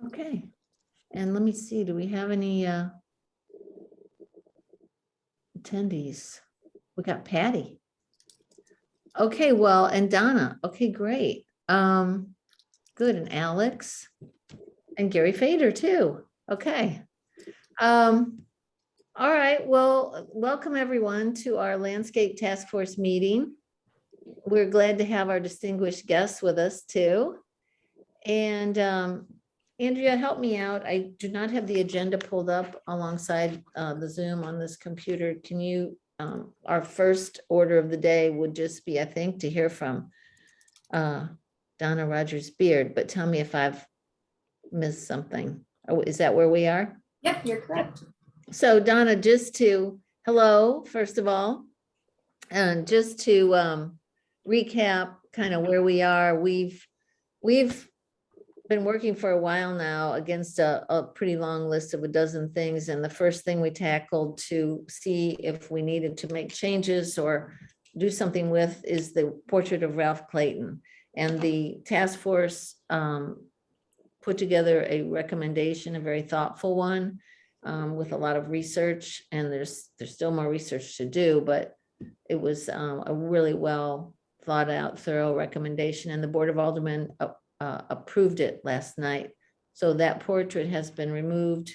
Okay, and let me see, do we have any attendees? We got Patty. Okay, well, and Donna. Okay, great. Good, and Alex and Gary Fader too. Okay. All right, well, welcome everyone to our Landscape Task Force meeting. We're glad to have our distinguished guests with us too. And Andrea, help me out. I do not have the agenda pulled up alongside the Zoom on this computer. Can you, our first order of the day would just be, I think, to hear from Donna Rogers Beard, but tell me if I've missed something. Oh, is that where we are? Yep, you're correct. So Donna, just to, hello, first of all, and just to recap kind of where we are, we've been working for a while now against a pretty long list of a dozen things. And the first thing we tackled to see if we needed to make changes or do something with is the portrait of Ralph Clayton. And the task force put together a recommendation, a very thoughtful one, with a lot of research, and there's still more research to do, but it was a really well thought out, thorough recommendation, and the Board of Aldermen approved it last night. So that portrait has been removed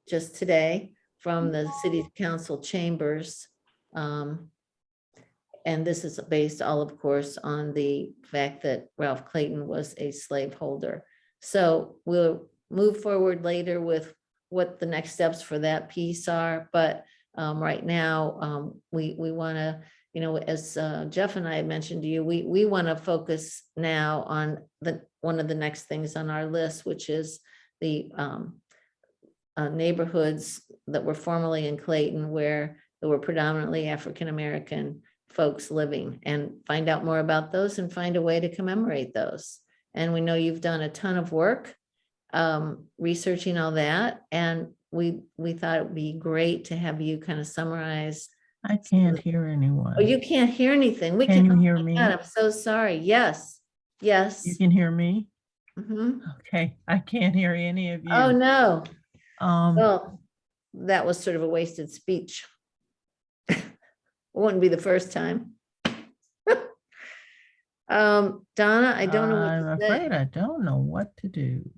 just today from the City Council chambers. And this is based all, of course, on the fact that Ralph Clayton was a slaveholder. So we'll move forward later with what the next steps for that piece are. But right now, we want to, you know, as Jeff and I had mentioned to you, we want to focus now on one of the next things on our list, which is the neighborhoods that were formerly in Clayton, where there were predominantly African-American folks living, and find out more about those and find a way to commemorate those. And we know you've done a ton of work researching all that, and we thought it would be great to have you kind of summarize. I can't hear anyone. Oh, you can't hear anything. We Can can. you hear Oh my me? God, I'm so sorry. Yes. Yes. You can hear me? Mhm. Okay, I can't hear any of you. Oh, no. Um, Well, that was sort of a wasted speech. Wouldn't be the first time. Donna, I don't know what I'm to say. afraid I don't know what to do.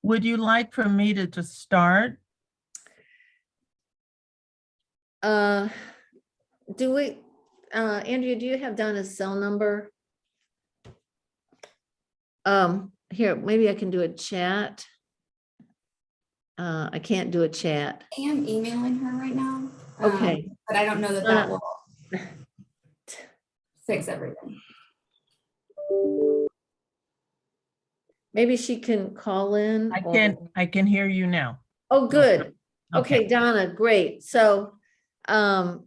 Would you like for me to start? Do we, Andrea, do you have Donna's cell number? Here, maybe I can do a chat. I can't do a chat. I am emailing her right now. Okay. But I don't know that that will fix everything. Maybe she can call in. I can hear you now. Oh, good. Okay. Okay, Donna, great. So I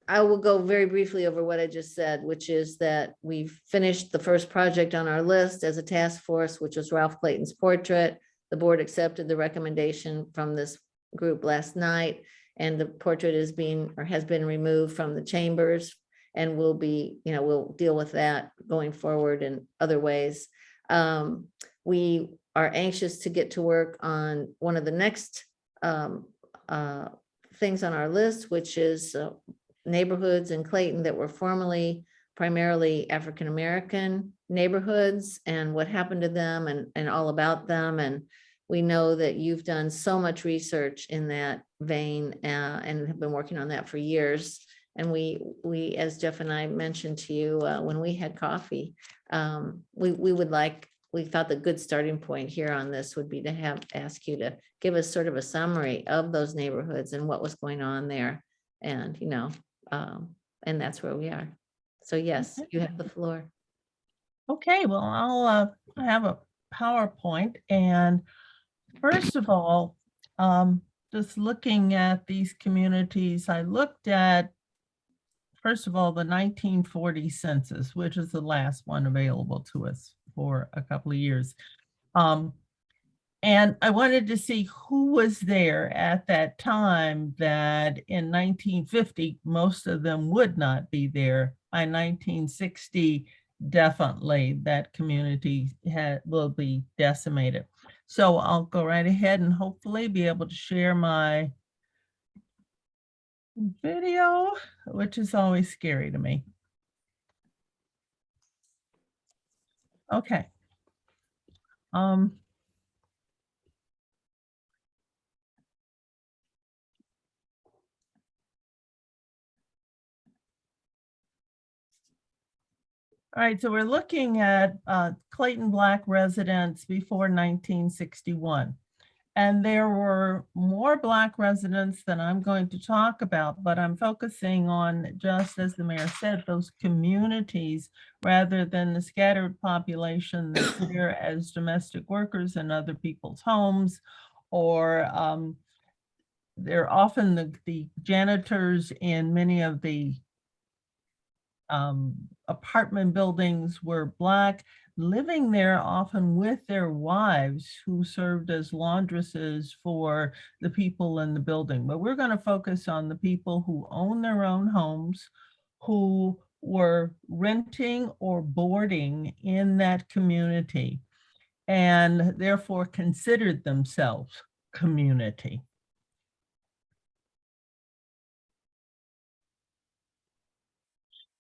will go very briefly over what I just said, which is that we've finished the first project on our list as a task force, which was Ralph Clayton's portrait. The board accepted the recommendation from this group last night, and the portrait is being, or has been removed from the chambers, and will be, you know, we'll deal with that going forward in other ways. We are anxious to get to work on one of the next things on our list, which is neighborhoods in Clayton that were formerly primarily African-American neighborhoods, and what happened to them, and all about them. And we know that you've done so much research in that vein and have been working on that for years. And we, as Jeff and I mentioned to you when we had coffee, we thought the good starting point here on this would be to ask you to give us sort of a summary of those neighborhoods and what was going on there. And, you know, and that's where we are. So yes, you have the floor. Okay, well, I'll have a PowerPoint. And first of all, just looking at these communities, I looked at, first of all, the 1940 census, which is the last one available to us for a couple of years. And I wanted to see who was there at that time that in 1950, most of them would not be there. By 1960, definitely that community will be decimated. So I'll go right ahead and hopefully be able to share my video, which is always scary to me. Okay. All right, so we're looking at Clayton Black residents before 1961. And there were more Black residents than I'm going to talk about, but I'm focusing on, just as the mayor said, those communities rather than the scattered population that's there as domestic workers in other people's homes, or they're often the janitors in many of the apartment buildings were Black, living there often with their wives who served as laundresses for the people in the building. But we're going to focus on the people who own their own homes, who were renting or boarding in that community, and therefore considered themselves community.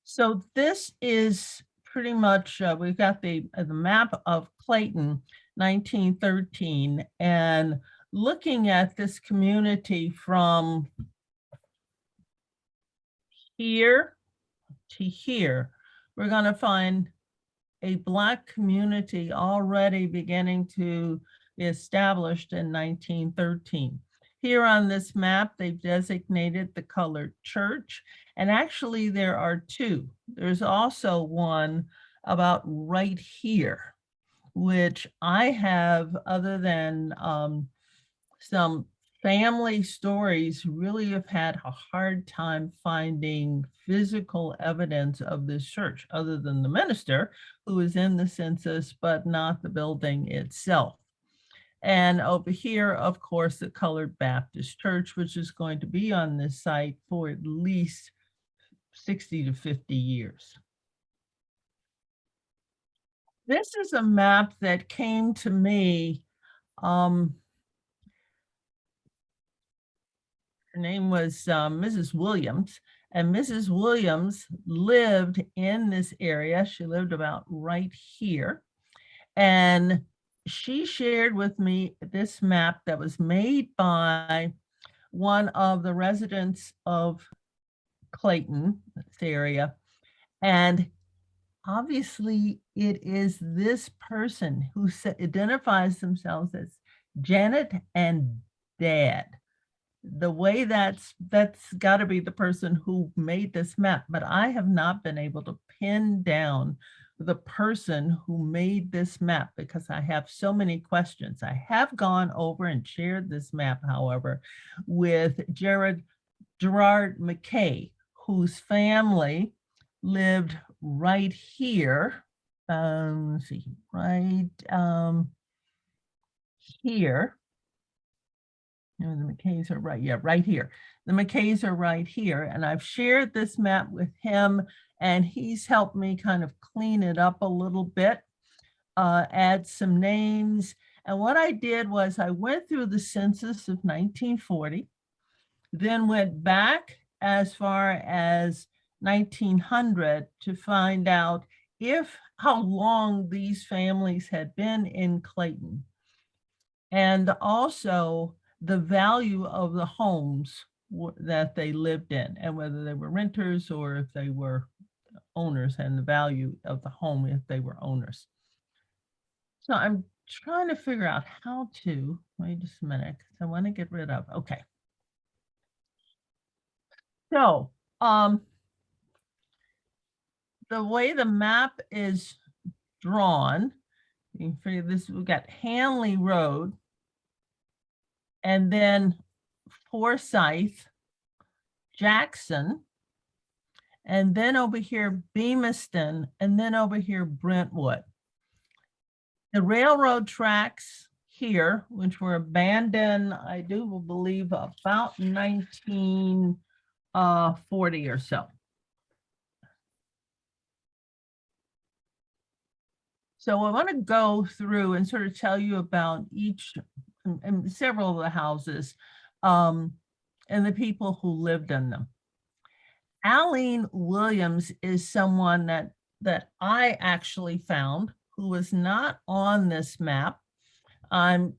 So this is pretty much, we've got the map of Clayton, 1913, and looking at this community from here to here, we're going to find a Black community already beginning to be established in 1913. Here on this map, they've designated the colored church, and actually there are two. There's also one about right here, which I have, other than some family stories, really have had a hard time finding physical evidence of this church, other than the minister who is in the census, but not the building itself. And over here, of course, the Colored Baptist Church, which is going to be on this site for at least 60 to 50 years. This is a map that came to me. Her name was Mrs. Williams, and Mrs. Williams lived in this area. She lived about right here. And she shared with me this map that was made by one of the residents of Clayton, this area. And obviously it is this person who identifies themselves as Janet and Dad. The way that's got to be the person who made this map, but I have not been able to pin down the person who made this map because I have so many questions. I have gone over and shared this map, however, with Gerard McKay, whose family lived right here. Let's see, right here. No, the McKays are right, yeah, right here. The McKays are right here, and I've shared this map with him, and he's helped me kind of clean it up a little bit, add some names. And what I did was I went through the census of 1940, then went back as far as 1900 to find out how long these families had been in Clayton, and also the value of the homes that they lived in, and whether they were renters or if they were owners, and the value of the home if they were owners. So I'm trying to figure out how to, wait just a minute, because I want to get rid of, okay. So the way the map is drawn, you can figure this, we've got Hanley Road, and then Forsyth, Jackson, and then over here Beamiston, and then over here Brentwood. The railroad tracks here, which were abandoned, I do believe about 1940 or so. So I want to go through and sort of tell you about each and several of the houses and the people who lived in them. Aline Williams is someone that I actually found who was not on this map.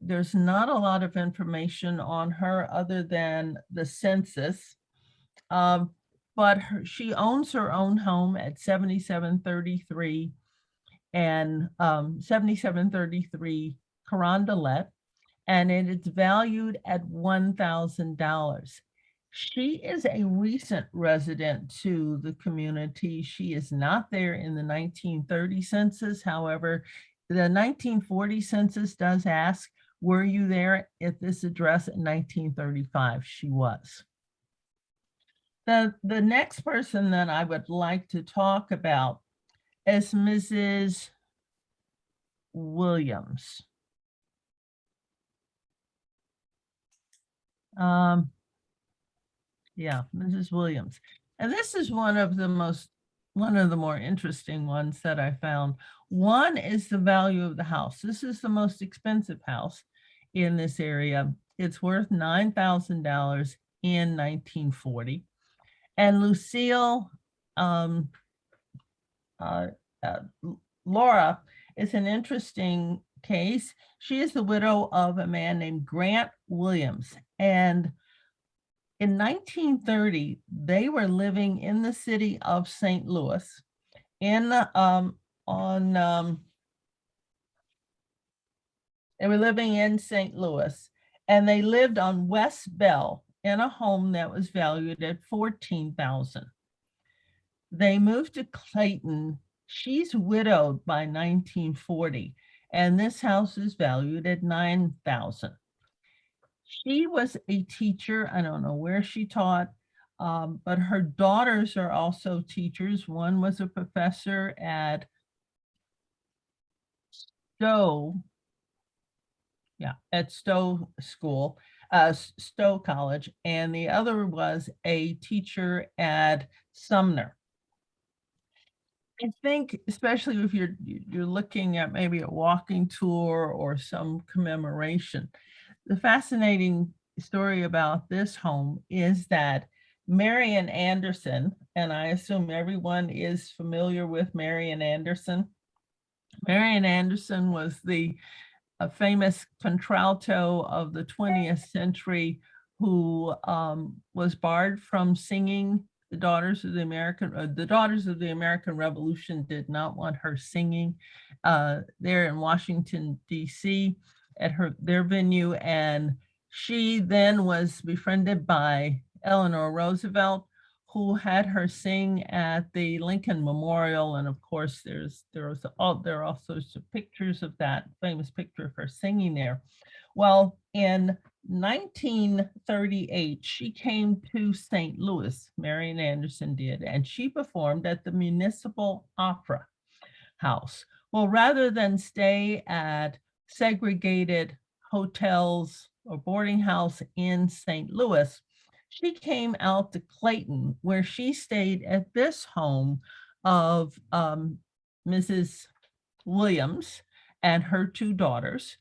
There's not a lot of information on her other than the census, but she owns her own home at 7733 and 7733 Carondelet, and it's valued at $1,000. She is a recent resident to the community. She is not there in the 1930 census. However, the 1940 census does ask, were you there at this address in 1935? She was. The next person that I would like to talk about is Mrs. Williams. Yeah, Mrs. Williams. And this is one of the more interesting ones that I found. One is the value of the house. This is the most expensive house in this area. It's worth $9,000 in 1940. And Lucille, Laura is an interesting case. She is the widow of a man named Grant Williams. And in 1930, they were living in the city of St. Louis they were living in St. Louis, and they lived on West Bell in a home that was valued at $14,000. They moved to Clayton. She's widowed by 1940, and this house is valued at $9,000. She was a teacher. I don't know where she taught, but her daughters are also teachers. One was a professor at Stowe School, Stowe College, and the other was a teacher at Sumner. I think, especially if you're looking at maybe a walking tour or some commemoration, the fascinating story about this home is that Marian Anderson, and I assume everyone is familiar with Marian Anderson. Marian Anderson was the famous contralto of the 20th century who was barred from singing. The Daughters of the American Revolution did not want her singing there in Washington, D.C. at their venue. And she then was befriended by Eleanor Roosevelt, who had her sing at the Lincoln Memorial. And of course, there are all sorts of pictures of that famous picture of her singing there. Well, in 1938, she came to St. Louis, Marian Anderson did, and she performed at the Municipal Opera House. Well, rather than stay at segregated hotels or boarding house in St. Louis, she came out to Clayton, where she stayed at this home of Mrs. Williams and her two daughters.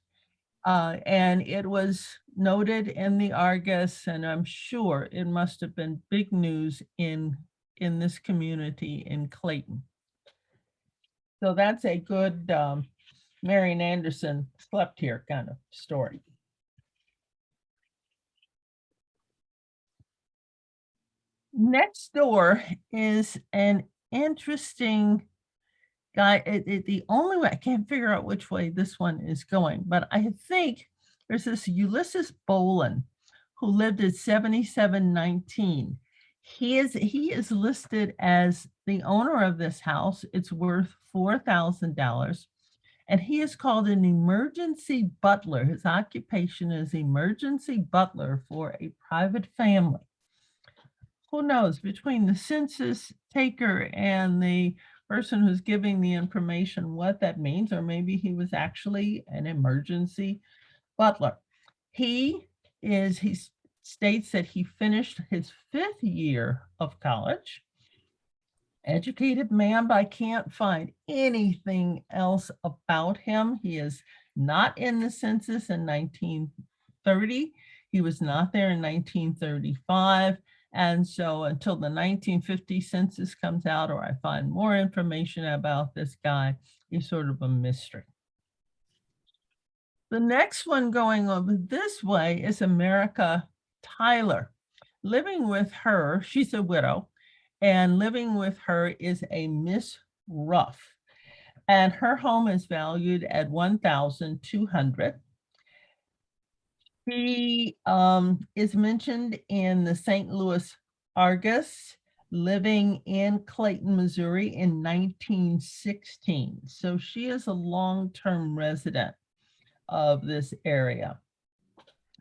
And it was noted in the Argus, and I'm sure it must have been big news in this community in Clayton. So that's a good Marian Anderson slept here kind of story. Next door is an interesting guy. The only way, I can't figure out which way this one is going, but I think there's this Ulysses Bolin who lived at 7719. He is listed as the owner of this house. It's worth $4,000. And he is called an emergency butler. His occupation is emergency butler for a private family. Who knows, between the census taker and the person who's giving the information, what that means, or maybe he was actually an emergency Butler. He states that he finished his 5th year of college. Educated man, but I can't find anything else about him. He is not in the census in 1930. He was not there in 1935. And so until the 1950 census comes out, or I find more information about this guy, he's sort of a mystery. The next one going over this way is America Tyler. Living with her, she's a widow, and living with her is a Miss Ruff. And her home is valued at $1,200. She is mentioned in the St. Louis Argus, living in Clayton, Missouri in 1916. So she is a long-term resident of this area.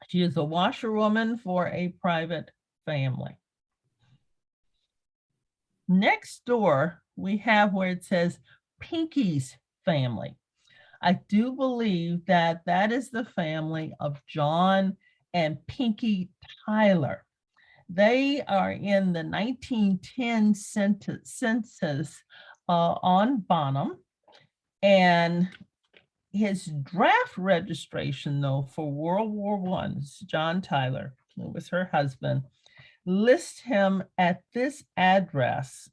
She is a washerwoman for a private family. Next door, we have where it says Pinky's family. I do believe that that is the family of John and Pinky Tyler. They are in the 1910 census on Bonham, and his draft registration, though, for World War I, John Tyler, who was her husband, lists him at this address.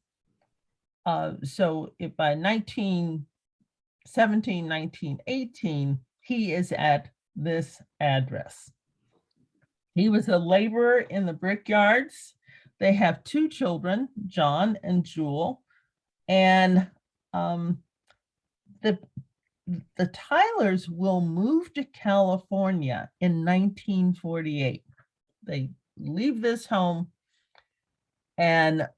So if by 1917, 1918, he is at this address. He was a laborer in the brickyards. They have 2 children, John and Jewel, and the Tylers will move to California in 1948. They leave this home and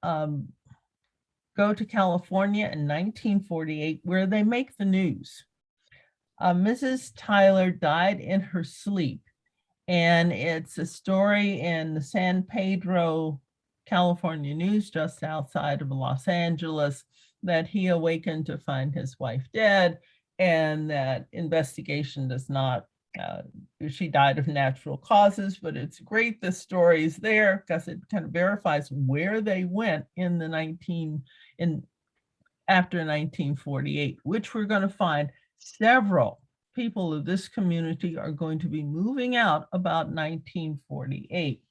go to California in 1948, where they make the news. Mrs. Tyler died in her sleep, and it's a story in the San Pedro, California News, just outside of Los Angeles, that he awakened to find his wife dead, and that investigation does not, she died of natural causes, but it's great the story is there because it kind of verifies where they went in after 1948, which we're going to find several people of this community are going to be moving out about 1948.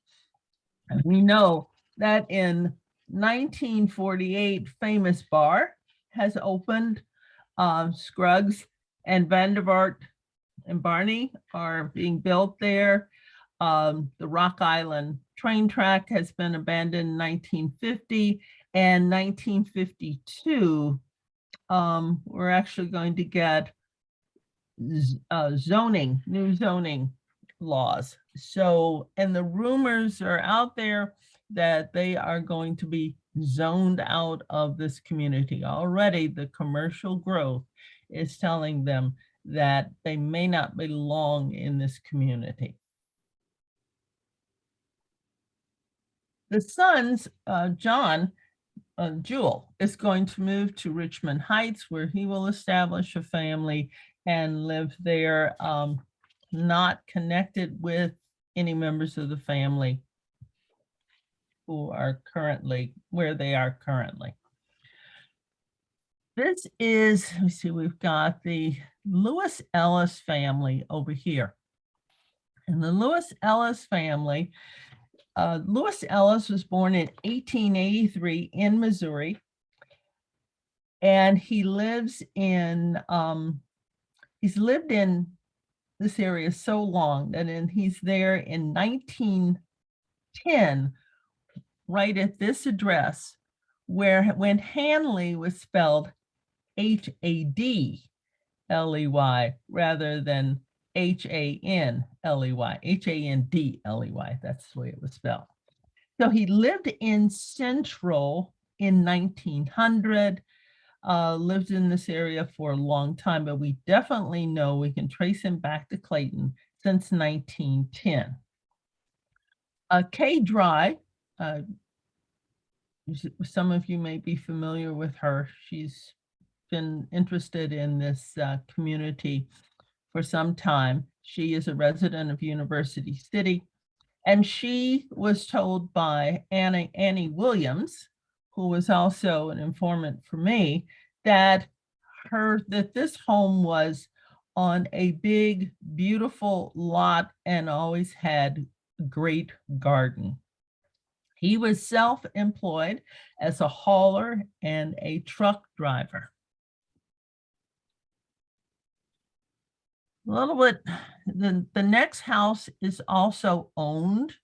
And we know that in 1948, Famous Bar has opened. Scruggs and Vanderbilt and Barney are being built there. The Rock Island train track has been abandoned in 1950, and 1952, we're actually going to get new zoning laws. So, and the rumors are out there that they are going to be zoned out of this community. Already the commercial growth is telling them that they may not belong in this community. The sons, John, Jewel, is going to move to Richmond Heights, where he will establish a family and live there, not connected with any members of the family who are currently where they are currently. This is, let me see, we've got the Lewis Ellis family over here. And the Lewis Ellis family, Lewis Ellis was born in 1883 in Missouri. And he lives in, he's lived in this area so long that he's there in 1910, right at this address, where when Hanley was spelled Hadley rather than Hanley, Handley, that's the way it was spelled. So he lived in Central in 1900, lived in this area for a long time, but we definitely know we can trace him back to Clayton since 1910. Kay Dry, some of you may be familiar with her. She's been interested in this community for some time. She is a resident of University City. And she was told by Annie Williams, who was also an informant for me, that this home was on a big, beautiful lot and always had a great garden. He was self-employed as a hauler and a truck driver. A little bit, the next house is also owned.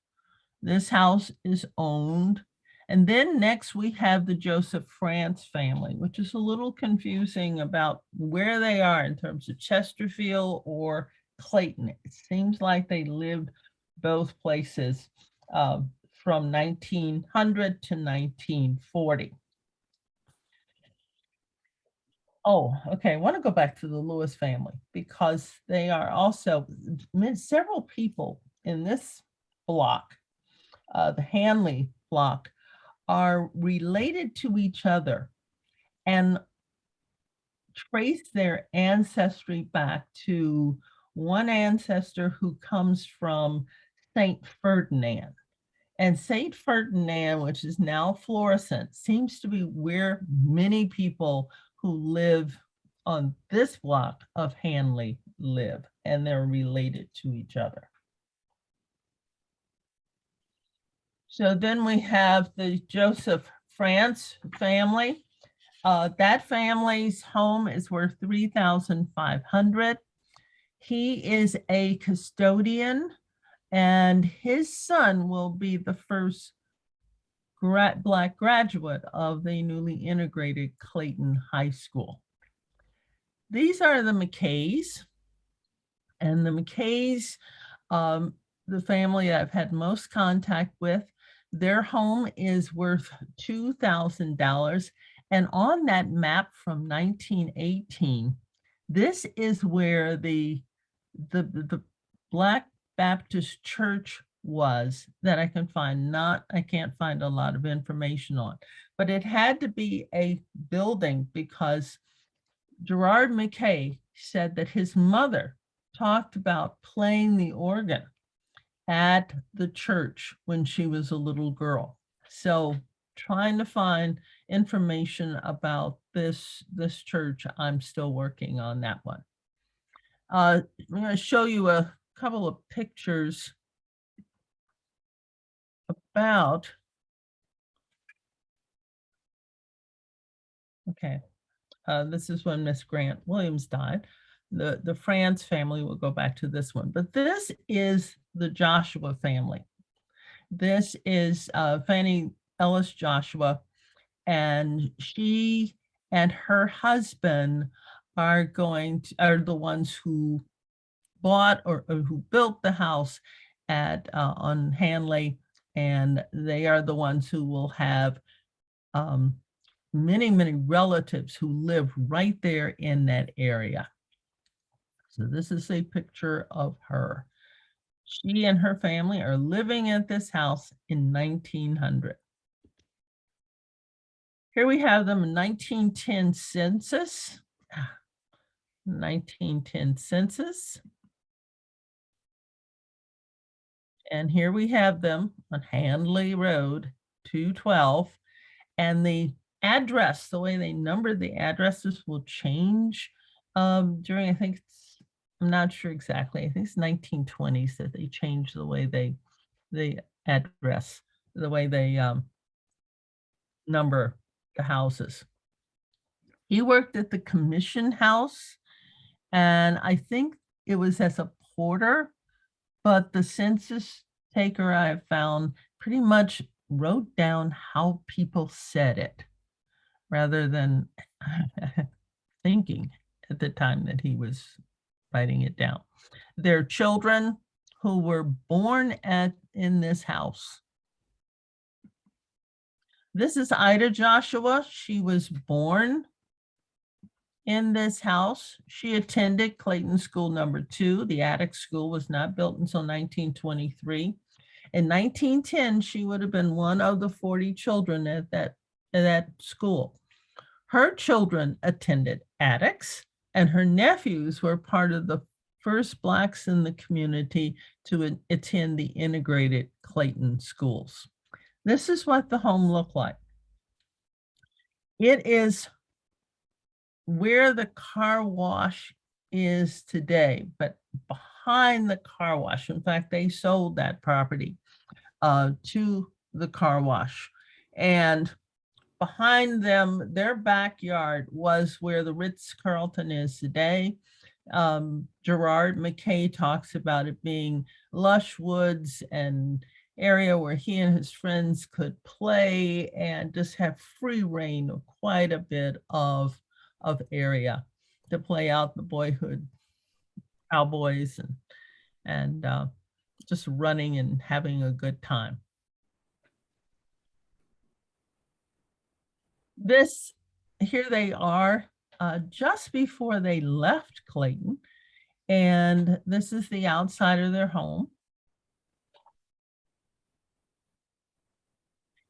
This house is owned. And then next we have the Joseph France family, which is a little confusing about where they are in terms of Chesterfield or Clayton. It seems like they lived both places from 1900 to 1940. Oh, okay. I want to go back to the Lewis family because they are also several people in this block, the Hanley block, are related to each other and trace their ancestry back to one ancestor who comes from Saint Ferdinand. And Saint Ferdinand, which is now Florissant, seems to be where many people who live on this block of Hanley live, and they're related to each other. So then we have the Joseph France family. That family's home is worth $3,500. He is a custodian, and his son will be the first Black graduate of the newly integrated Clayton High School. These are the McKays, and the McKays, the family I've had most contact with, their home is worth $2,000. And on that map from 1918, this is where the Black Baptist Church was that I can find I can't find a lot of information on, but it had to be a building because Gerard McKay said that his mother talked about playing the organ at the church when she was a little girl. So trying to find information about this church, I'm still working on that one. I'm going to show you a couple of pictures about, okay, this is when Miss Grant Williams died. The France family will go back to this one, but this is the Joshua family. This is Fannie Ellis Joshua, and she and her husband are the ones who bought or who built the house at on Hanley, and they are the ones who will have many relatives who live right there in that area. So this is a picture of her. She and her family are living at this house in 1900. Here we have them in 1910 census. 1910 census. And here we have them on Hanley Road, 212. And the address, the way they numbered the addresses will change during, I think, I'm not sure exactly. I think it's 1920s that they changed the way they address, the way they number the houses. He worked at the Commission House, and I think it was as a porter, but the census taker I found pretty much wrote down how people said it rather than thinking at the time that he was writing it down. Their children who were born in this house. This is Ida Joshua. She was born in this house. She attended Clayton School number 2. The attic school was not built until 1923. In 1910, she would have been one of the 40 children at that school. Her children attended attics, and her nephews were part of the first Blacks in the community to attend the integrated Clayton schools. This is what the home looked like. It is where the car wash is today, but behind the car wash. In fact, they sold that property to the car wash. And behind them, their backyard was where the Ritz-Carlton is today. Gerard McKay talks about it being lush woods and area where he and his friends could play and just have free reign of quite a bit of area to play out the boyhood cowboys and just running and having a good time. This, here they are just before they left Clayton, and this is the outside of their home.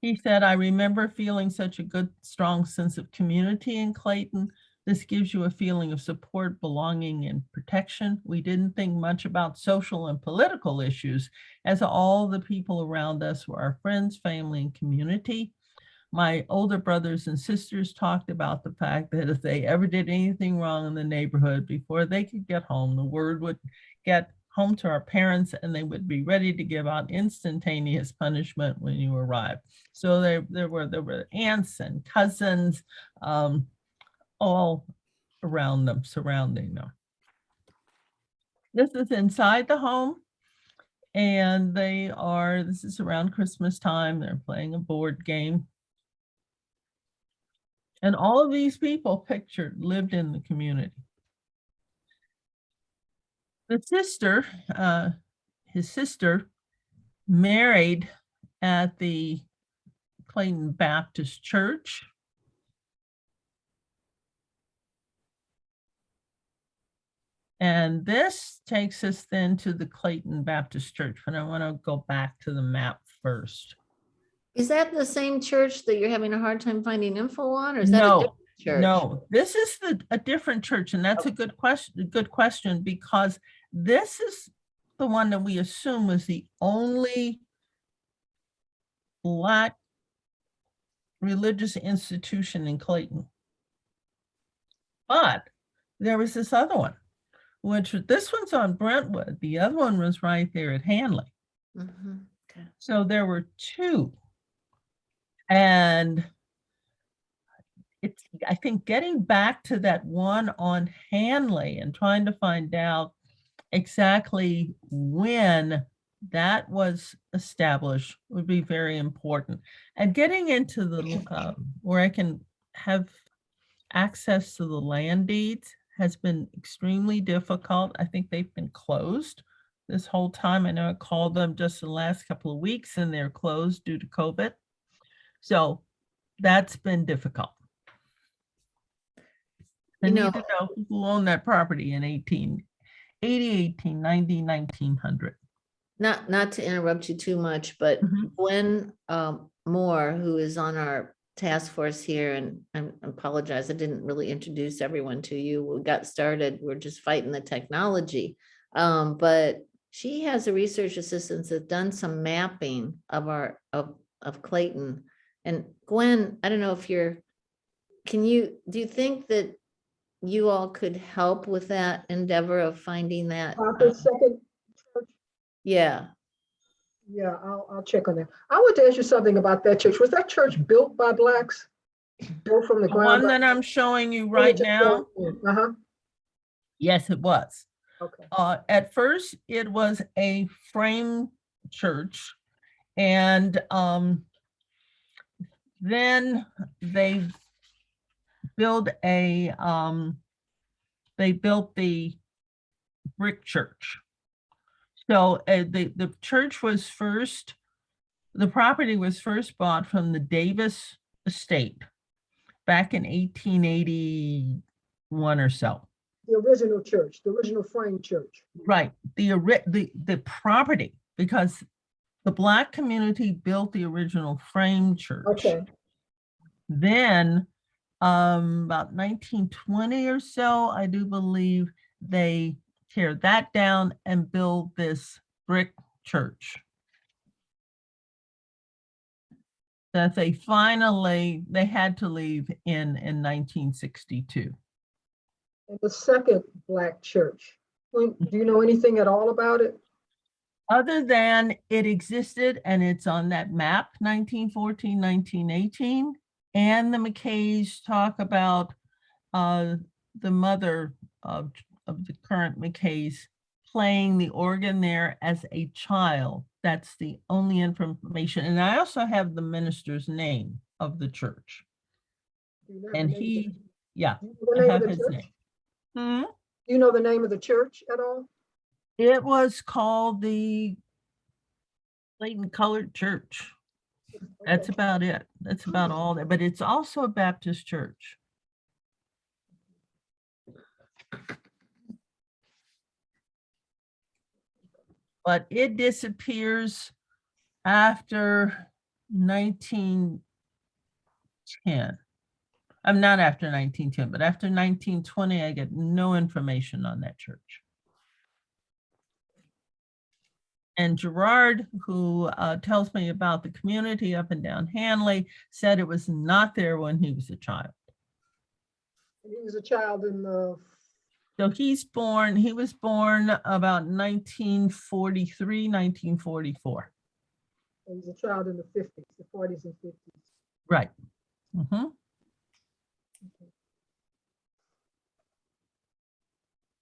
He said, I remember feeling such a good, strong sense of community in Clayton. This gives you a feeling of support, belonging, and protection. We didn't think much about social and political issues, as all the people around us were our friends, family, and community. My older brothers and sisters talked about the fact that if they ever did anything wrong in the neighborhood, before they could get home, the word would get home to our parents and they would be ready to give out instantaneous punishment when you arrived. So there were aunts and cousins, all around them, surrounding them. This is inside the home, and this is around Christmas time. They're playing a board game. And all of these people pictured lived in the community. The sister, his sister, married at the Clayton Baptist Church. And this takes us then to the Clayton Baptist Church, but I want to go back to the map first. Is that the same church that you're having a hard time finding info on, or is that a No, different church? no, this is a different church, and that's a good question, because this is the one that we assume was the only Black religious institution in Clayton. But there was this other one, which this one's on Brentwood. The other one was right there at Hanley. Mhm, okay. So there were two. And it's, I think, getting back to that one on Hanley and trying to find out exactly when that was established would be very important. And getting into the where I can have access to the land deeds has been extremely difficult. I think they've been closed this whole time. I know I called them just the last couple of weeks and they're closed due to COVID. So that's been difficult. I need to know who owned that property in 1880, 1890, 1900. Not to interrupt you too much, but Gwen Moore, who is on our task force here, and I apologize, I didn't really introduce everyone to you. We got started, we're just fighting the technology. But she has a research assistant that's done some mapping of Clayton. And Gwen, I don't know if do you think that you all could help with that endeavor of finding that? The second church, Yeah. yeah, I'll check on that. I want to ask you something about that church. Was that church built by Blacks? Built from the The ground? one that I'm showing you right now, Uh-huh, yes, it was. okay. At first, it was a frame church, and then they built the brick church. So the church was first, the property was first bought from the Davis estate back in 1881 or so. The original church, the original frame church. Right, the property, because the Black community built the original frame church. Okay, Then about 1920 or so, I do believe they tear that down and build this brick church that they had to leave in 1962. And the second Black church, do you know anything at all about it? Other than it existed and it's on that map, 1914, 1918, and the McKays talk about the mother of the current McKays playing the organ there as a child. That's the only information. And I also have the minister's name of the church. And yeah, Do you know the I name have of the his church? name. Hmm? Do you know the name of the church at all? It was called the Clayton Colored Church. That's Okay. about it. That's about all there, but it's also a Baptist church. But it disappears after 1910. I'm not after 1910, but after 1920, I get no information on that church. And Gerard, who tells me about the community up and down Hanley, said it was not there when he was a child. He was a child in the, So he was born about 1943, 1944. he was a child in the 50s, the 40s and 50s. Right. Mhm.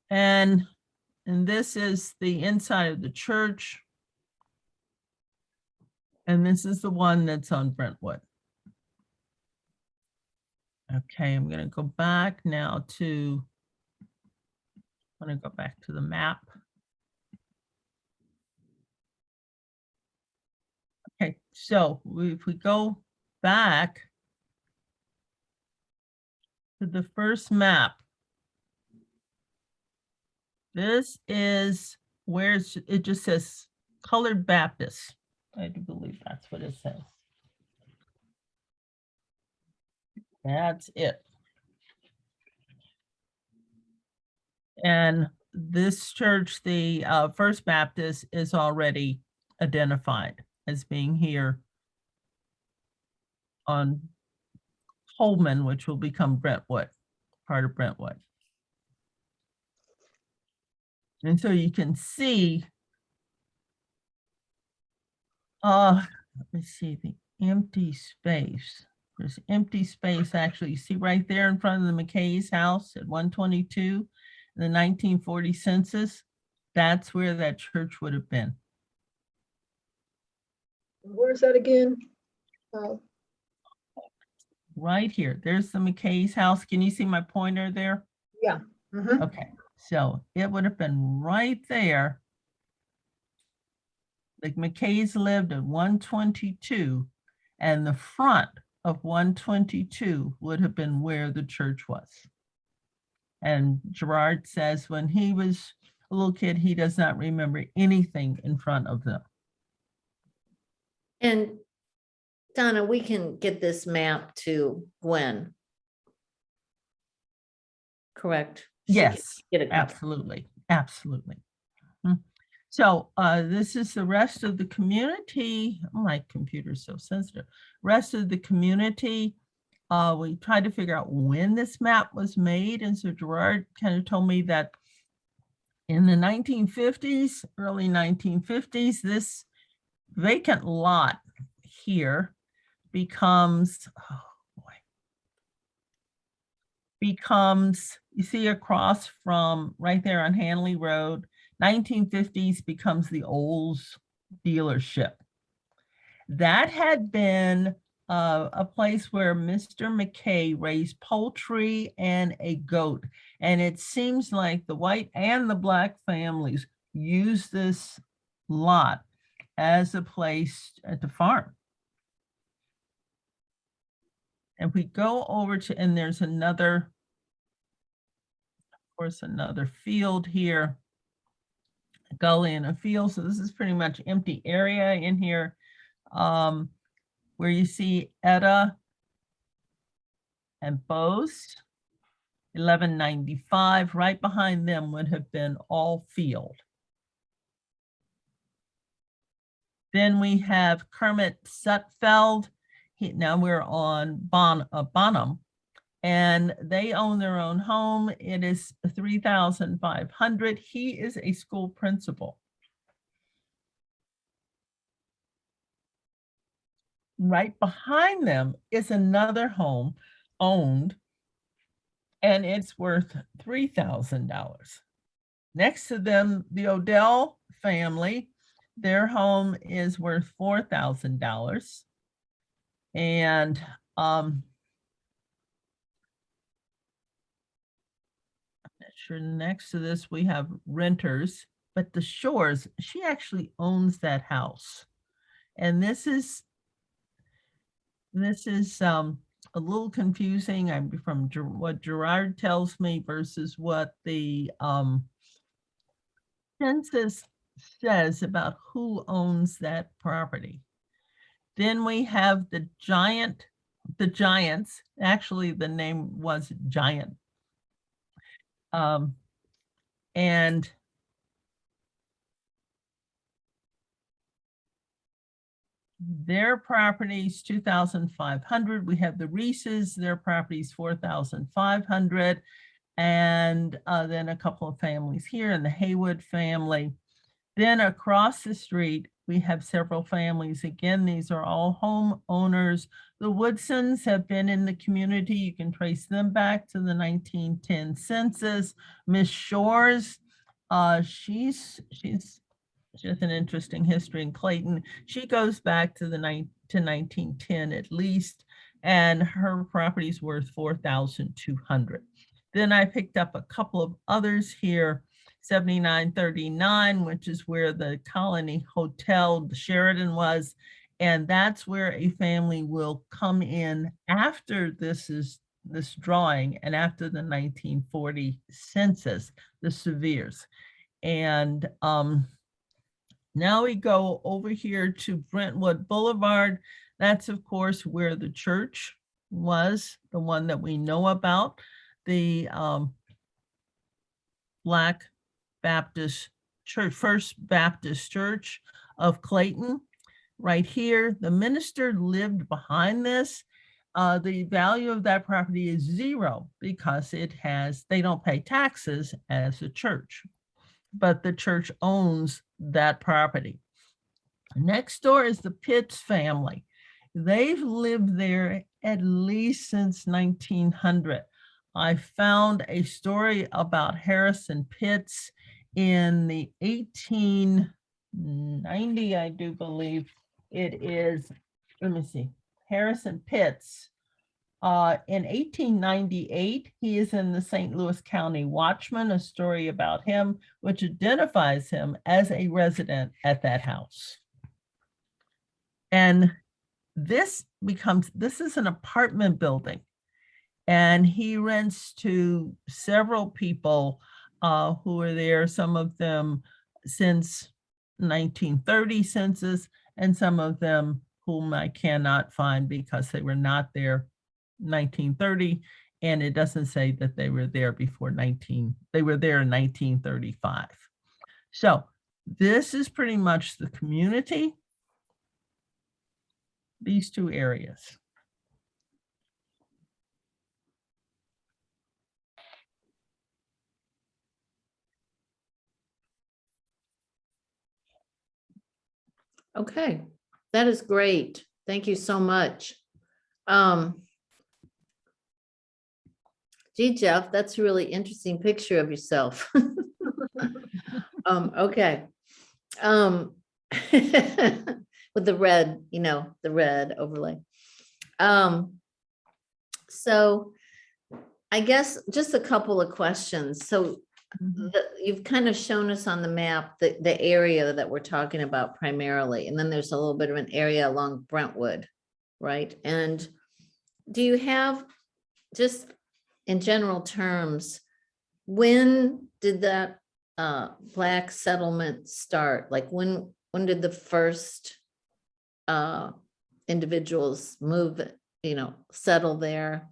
And this is the inside of the church. And this is the one that's on Brentwood. Okay, I'm going to go back now to, I'm going to go back to the map. Okay, so if we go back to the first map, this is where it just says Colored Baptist. I do believe that's what it says. That's it. And this church, the First Baptist, is already identified as being here on Holman, which will become Brentwood, part of Brentwood. And so you can see, let me see the empty space. There's empty space actually. You see right there in front of the McKay's house at 122, the 1940 census. That's where that church would have been. Where's that again? Right here. There's the McKay's house. Can you see my pointer there? Yeah. Mhm. Okay, so it would have been right there. Like McKay's lived at 122, and the front of 122 would have been where the church was. And Gerard says when he was a little kid, he does not remember anything in front of them. And Donna, we can get this map to Gwen. Correct? She can Yes, get a copy. absolutely, absolutely. So this is the rest of the community. My computer's so sensitive. Rest of the community. We tried to figure out when this map was made. And so Gerard kind of told me that in the 1950s, early 1950s, this vacant lot here becomes, you see across from right there on Hanley Road, 1950s becomes the Olds dealership. That had been a place where Mr. McKay raised poultry and a goat. And it seems like the white and the black families used this lot as a place to farm. And we go over to, and there's another, of course, another field here, a gully and a field. So this is pretty much empty area in here, where you see Etta and Bose. 1195. Right behind them would have been all field. Then we have Kermit Sutfeld. Now we're on Bonham, and they own their own home. It is 3,500. He is a school principal. Right behind them is another home owned, and it's worth $3,000. Next to them, the Odell family, their home is worth $4,000. And sure, next to this we have renters, but the Shores, she actually owns that house. And this is a little confusing. I'm from what Gerard tells me versus what the census says about who owns that property. Then we have the Giants, actually the name was Giant. And their properties 2,500. We have the Reeses, their properties 4,500. And then a couple of families here in the Haywood family. Then across the street, we have several families. Again, these are all homeowners. The Woodsons have been in the community. You can trace them back to the 1910 census. Miss Shores, she's an interesting history in Clayton. She goes back to 1910 at least, and her property is worth $4,200. Then I picked up a couple of others here. 7939, which is where the Colony Hotel, the Sheridan was. And that's where a family will come in after this drawing and after the 1940 census, the Severes. And now we go over here to Brentwood Boulevard. That's of course where the church was, the one that we know about, the Black Baptist Church, First Baptist Church of Clayton. Right here, the minister lived behind this. The value of that property is zero because they don't pay taxes as a church, but the church owns that property. Next door is the Pitts family. They've lived there at least since 1900. I found a story about Harrison Pitts in the 1890, I do believe it is. Let me see. Harrison Pitts. In 1898, he is in the St. Louis County Watchman, a story about him, which identifies him as a resident at that house. And this is an apartment building. And he rents to several people who are there, some of them since 1930 census, and some of them whom I cannot find because they were not there 1930, and it doesn't say that they were there before they were there in 1935. So this is pretty much the community, these two areas. Okay, that is great. Thank you so much. Gee, Jeff, that's a really interesting picture of yourself. Okay. With the red, the red overlay. So I guess just a couple of questions. So you've kind of shown us on the map the area that we're talking about primarily, and then there's a little bit of an area along Brentwood, right? And do you have, just in general terms, when did that Black settlement start? Like when did the first individuals move, settle there?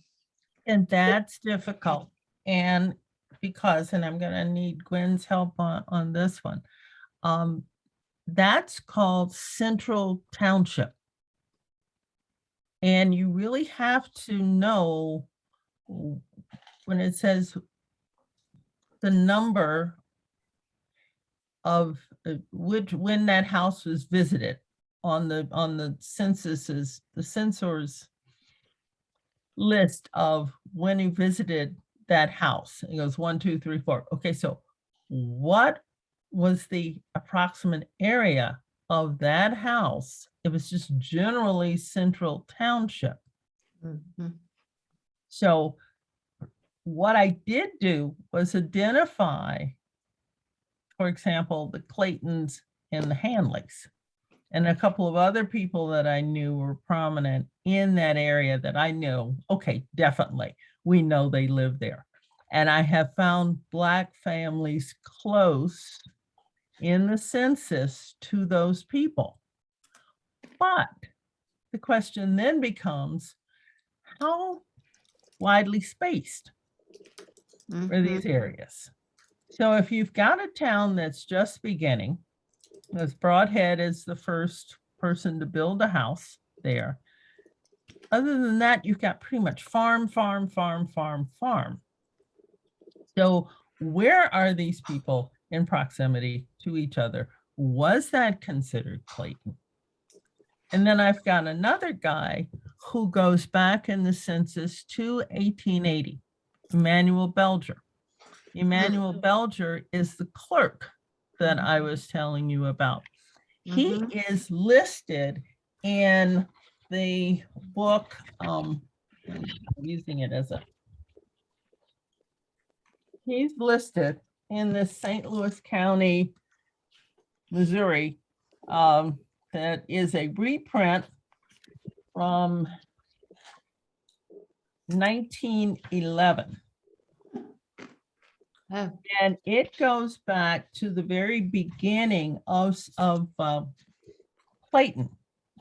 And that's difficult. and because, and I'm gonna need Gwen's help on this one. That's called Central Township. And you really have to know when it says the number of when that house was visited on the censuses, the censor's list of when he visited that house. It goes 1, 2, 3, 4. Okay, so what was the approximate area of that house? It was just generally Central Township. Mhm. So what I did do was identify, for example, the Claytons and the Hanleys, and a couple of other people that I knew were prominent in that area that I knew, okay, definitely, we know they live there. And I have found Black families close in the census to those people. But the question then becomes, how widely spaced are these areas? So if you've got a town that's just beginning, as Broadhead is the first person to build a house there. Other than that, you've got pretty much farm, farm, farm, farm, farm. So where are these people in proximity to each other? Was that considered Clayton? And then I've got another guy who goes back in the census to 1880, Emmanuel Belger. Emmanuel Belger is the clerk that I was telling you about. He is listed in the book, I'm using it as he's listed in the St. Louis County, Missouri, that is a reprint from 1911. Oh. And it goes back to the very beginning of Clayton,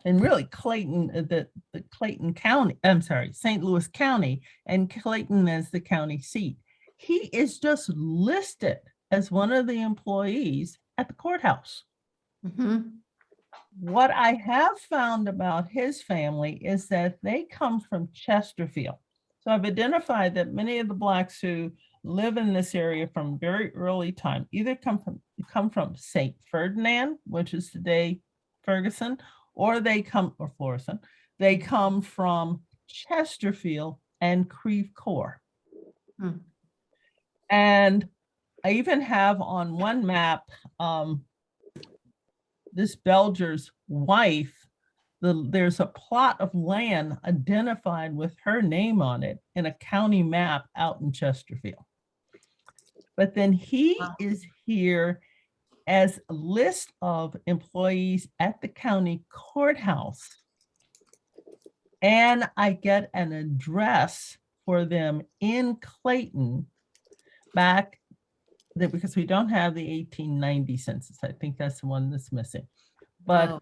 and really Clayton, the Clayton County, I'm sorry, St. Louis County, and Clayton as the county seat. He is just listed as one of the employees at the courthouse. What I have found about his family is that they come from Chesterfield. So I've identified that many of the Blacks who live in this area from very early time either come from St. Ferdinand, which is today Ferguson, or Florissant. They come from Chesterfield and Creve Coeur. And I even have on one map this Belger's wife. There's a plot of land identified with her name on it in a county map out in Chesterfield. But then he is here as a list of employees at the county courthouse. And I get an address for them in Clayton back there, because we don't have the 1890 census. I think that's the one that's missing. But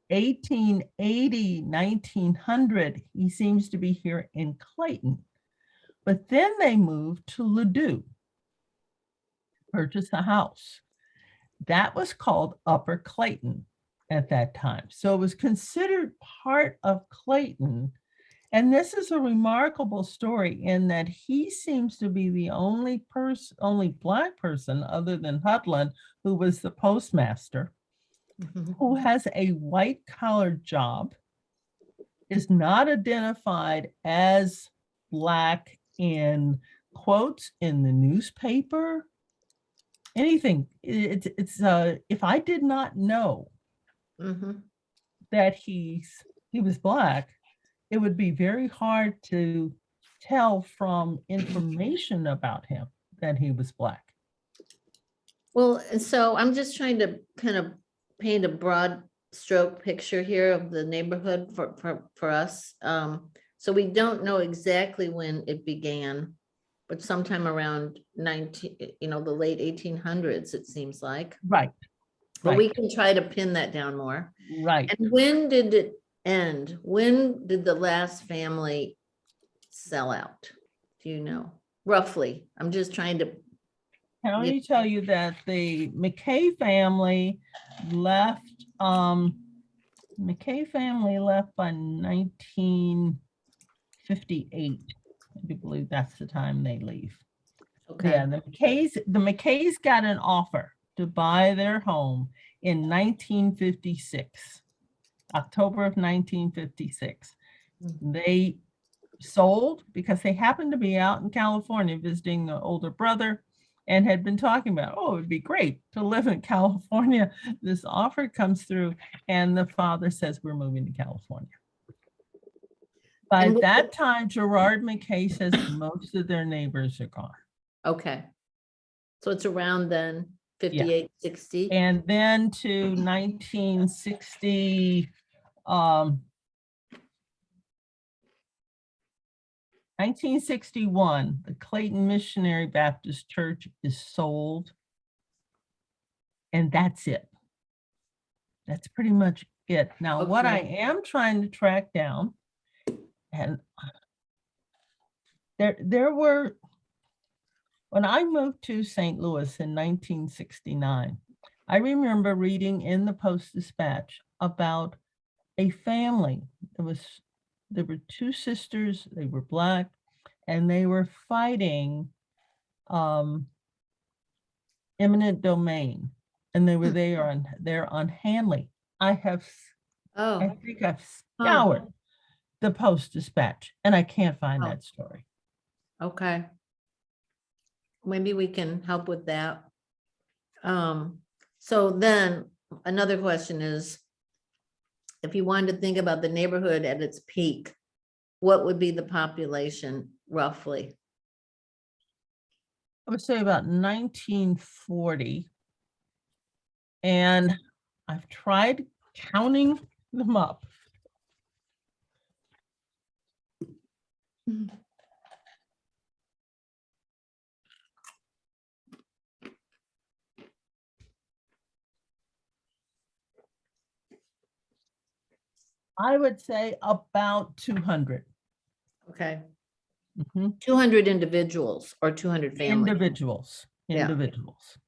1880, 1900, he seems to be here in Clayton. But then they moved to Ladue, purchase a house. That was called Upper Clayton at that time. So it was considered part of Clayton. And this is a remarkable story in that he seems to be the only Black person other than Hudlin, who was the postmaster, who has a white collar job, is not identified as Black in quotes in the newspaper, anything. It's if I did not know that he was Black, it would be very hard to tell from information about him that he was Black. Well, so I'm just trying to kind of paint a broad stroke picture here of the neighborhood for us. So we don't know exactly when it began, but sometime around the late 1800s, it seems like. Right. But we can try to pin that down more. Right. And when did it end? When did the last family sell out? Do you know? roughly? I'm just trying to, Can I Yeah. tell you that the McKay family left, McKay family left by 1958. I do believe that's the time they leave. okay, Yeah, the McKays got an offer to buy their home in 1956, October of 1956. They sold because they happened to be out in California visiting the older brother and had been talking about, oh, it'd be great to live in California. This offer comes through and the father says, we're moving to California. By And with that time, Gerard McKay says most of their neighbors are gone. okay. So it's around then, 58, 60? And then to 1960, 1961, the Clayton Missionary Baptist Church is sold. And that's it. That's pretty much it. Now, what I Okay. am trying to track down, and there were, when I moved to St. Louis in 1969, I remember reading in the Post-Dispatch about a family. There were two sisters, they were Black, and they were fighting eminent domain. And they were there on Hanley. I Oh, think I've scoured the Post-Dispatch and I can't find Oh. that story. okay. Maybe we can help with that. So then another question is, if you wanted to think about the neighborhood at its peak, what would be the population roughly? I would say about 1940. And I've tried counting them up. I would say about 200. Okay, Mhm. 200 individuals or 200 families? Individuals. Yeah. Individuals.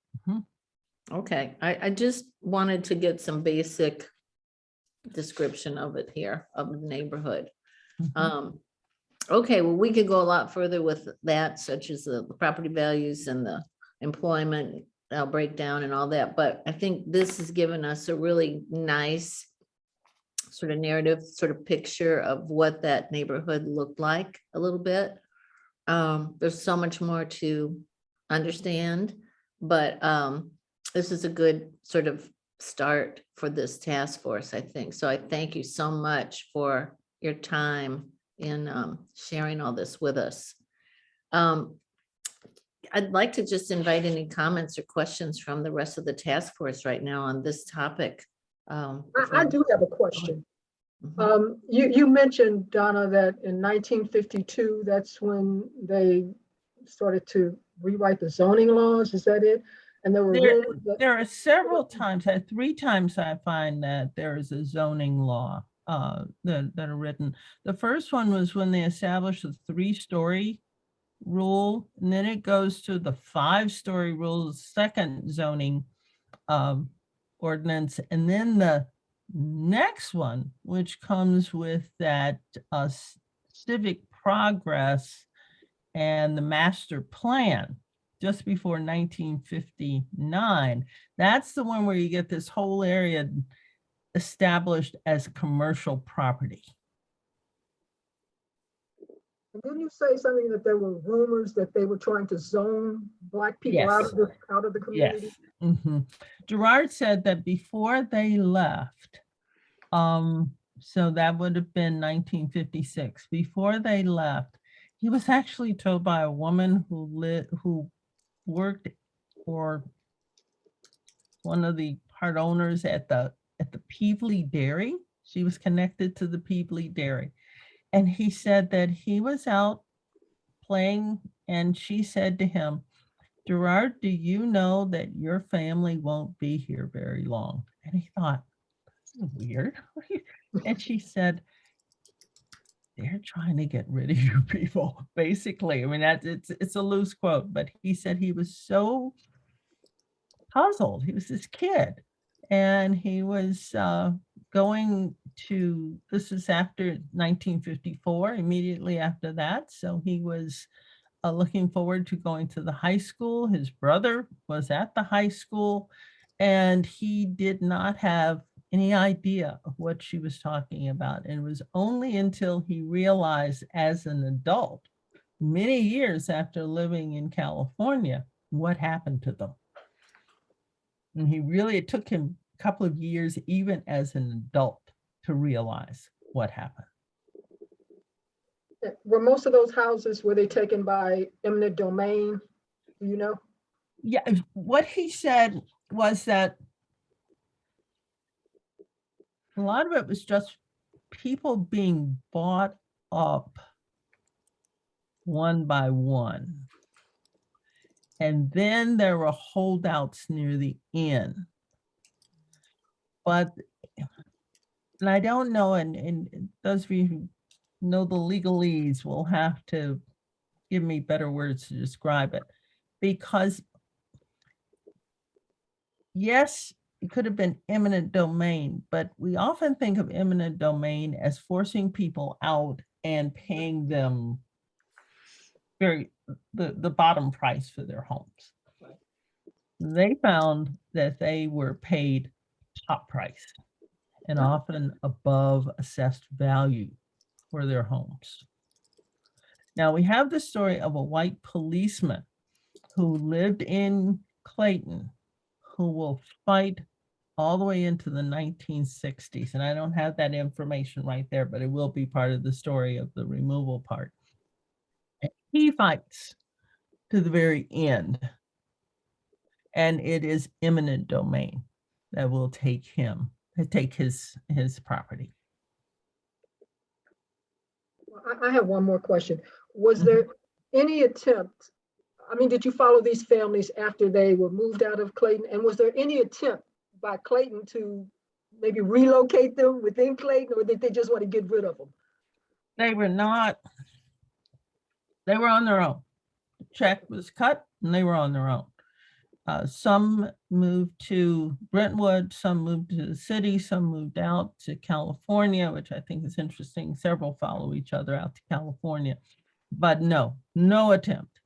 Okay, I just wanted to get some basic description of it here, of the neighborhood. Mhm. Okay, well, we could go a lot further with that, such as the property values and the employment breakdown and all that, but I think this has given us a really nice sort of narrative, sort of picture of what that neighborhood looked like a little bit. There's so much more to understand, but this is a good sort of start for this task force, I think. So I thank you so much for your time in sharing all this with us. I'd like to just invite any comments or questions from the rest of the task force right now on this topic. I do have a question. Mhm. You mentioned, Donna, that in 1952, that's when they started to rewrite the zoning laws. Is that it? And there were rumors that, There are several times, 3 times I find that there is a zoning law that are written. The first one was when they established the 3-story rule, and then it goes to the 5-story rule, second zoning ordinance, and then the next one, which comes with that civic progress and the master plan just before 1959. That's the one where you get this whole area established as commercial property. didn't you say something that there were rumors that they were trying to zone Black people Yes. out of the community? Yes. Gerard said that before they left, so that would have been 1956. Before they left, he was actually told by a woman who worked for one of the part owners at the Peevely Dairy. She was connected to the Peevely Dairy. And he said that he was out playing and she said to him, Gerard, do you know that your family won't be here very long? And he thought, that's weird. And she said, they're trying to get rid of you people, basically. I mean, it's a loose quote, but he said he was so puzzled. He was this kid, and he was going to, this is after 1954, immediately after that. So he was looking forward to going to the high school. His brother was at the high school, and he did not have any idea of what she was talking about. And it was only until he realized as an adult, many years after living in California, what happened to them. And it took him a couple of years, even as an adult, to realize what happened. Were most of those houses, were they taken by eminent domain? Do you know? Yeah, what he said was that a lot of it was just people being bought up one by one. And then there were holdouts near the end. But, and I don't know, and those of you who know the legalese will have to give me better words to describe it. Because yes, it could have been eminent domain, but we often think of eminent domain as forcing people out and paying them the bottom price for their homes. They found that they were paid top price and often above assessed value for their homes. Now we have the story of a white policeman who lived in Clayton, who will fight all the way into the 1960s. And I don't have that information right there, but it will be part of the story of the removal part. And he fights to the very end. And it is eminent domain that will take his property. I have one more question. Was there any attempt, I mean, did you follow these families after they were moved out of Clayton? And was there any attempt by Clayton to maybe relocate them within Clayton, or did they just want to get rid of them? They were not, they were on their own. The check was cut and they were on their own. Some moved to Brentwood, some moved to the city, some moved out to California, which I think is interesting. Several follow each other out to California, but no attempt.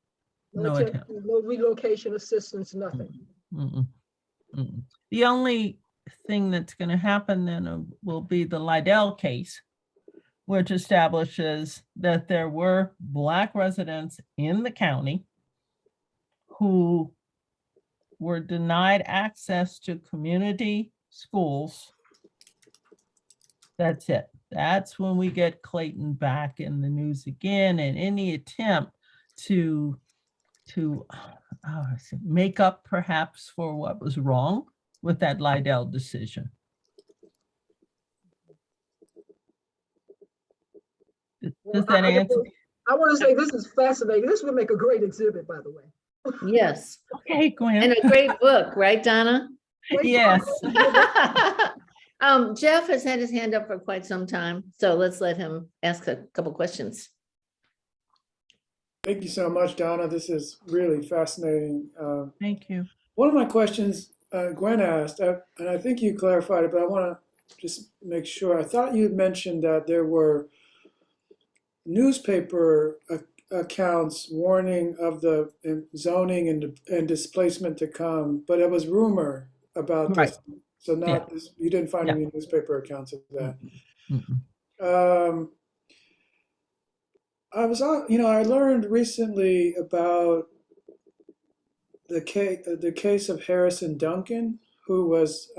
No attempt. No relocation assistance, nothing. The only thing that's going to happen then will be the Liddell case, which establishes that there were Black residents in the county who were denied access to community schools. That's it. That's when we get Clayton back in the news again, and any attempt to make up perhaps for what was wrong with that Liddell decision. Does that answer? I want to say this is fascinating. This would make a great exhibit, by the way. Yes, Okay, Gwen. and a great book, right, Donna? Yes. Jeff has had his hand up for quite some time, so let's let him ask a couple questions. Thank you so much, Donna. This is really fascinating. Thank you. One of my questions Gwen asked, and I think you clarified it, but I want to just make sure. I thought you had mentioned that there were newspaper accounts warning of the zoning and displacement to come, but it was rumor about Right. this. So not this, you didn't find Yeah. any newspaper accounts of that. Mm-mm. I learned recently about the case of Harrison Duncan, who was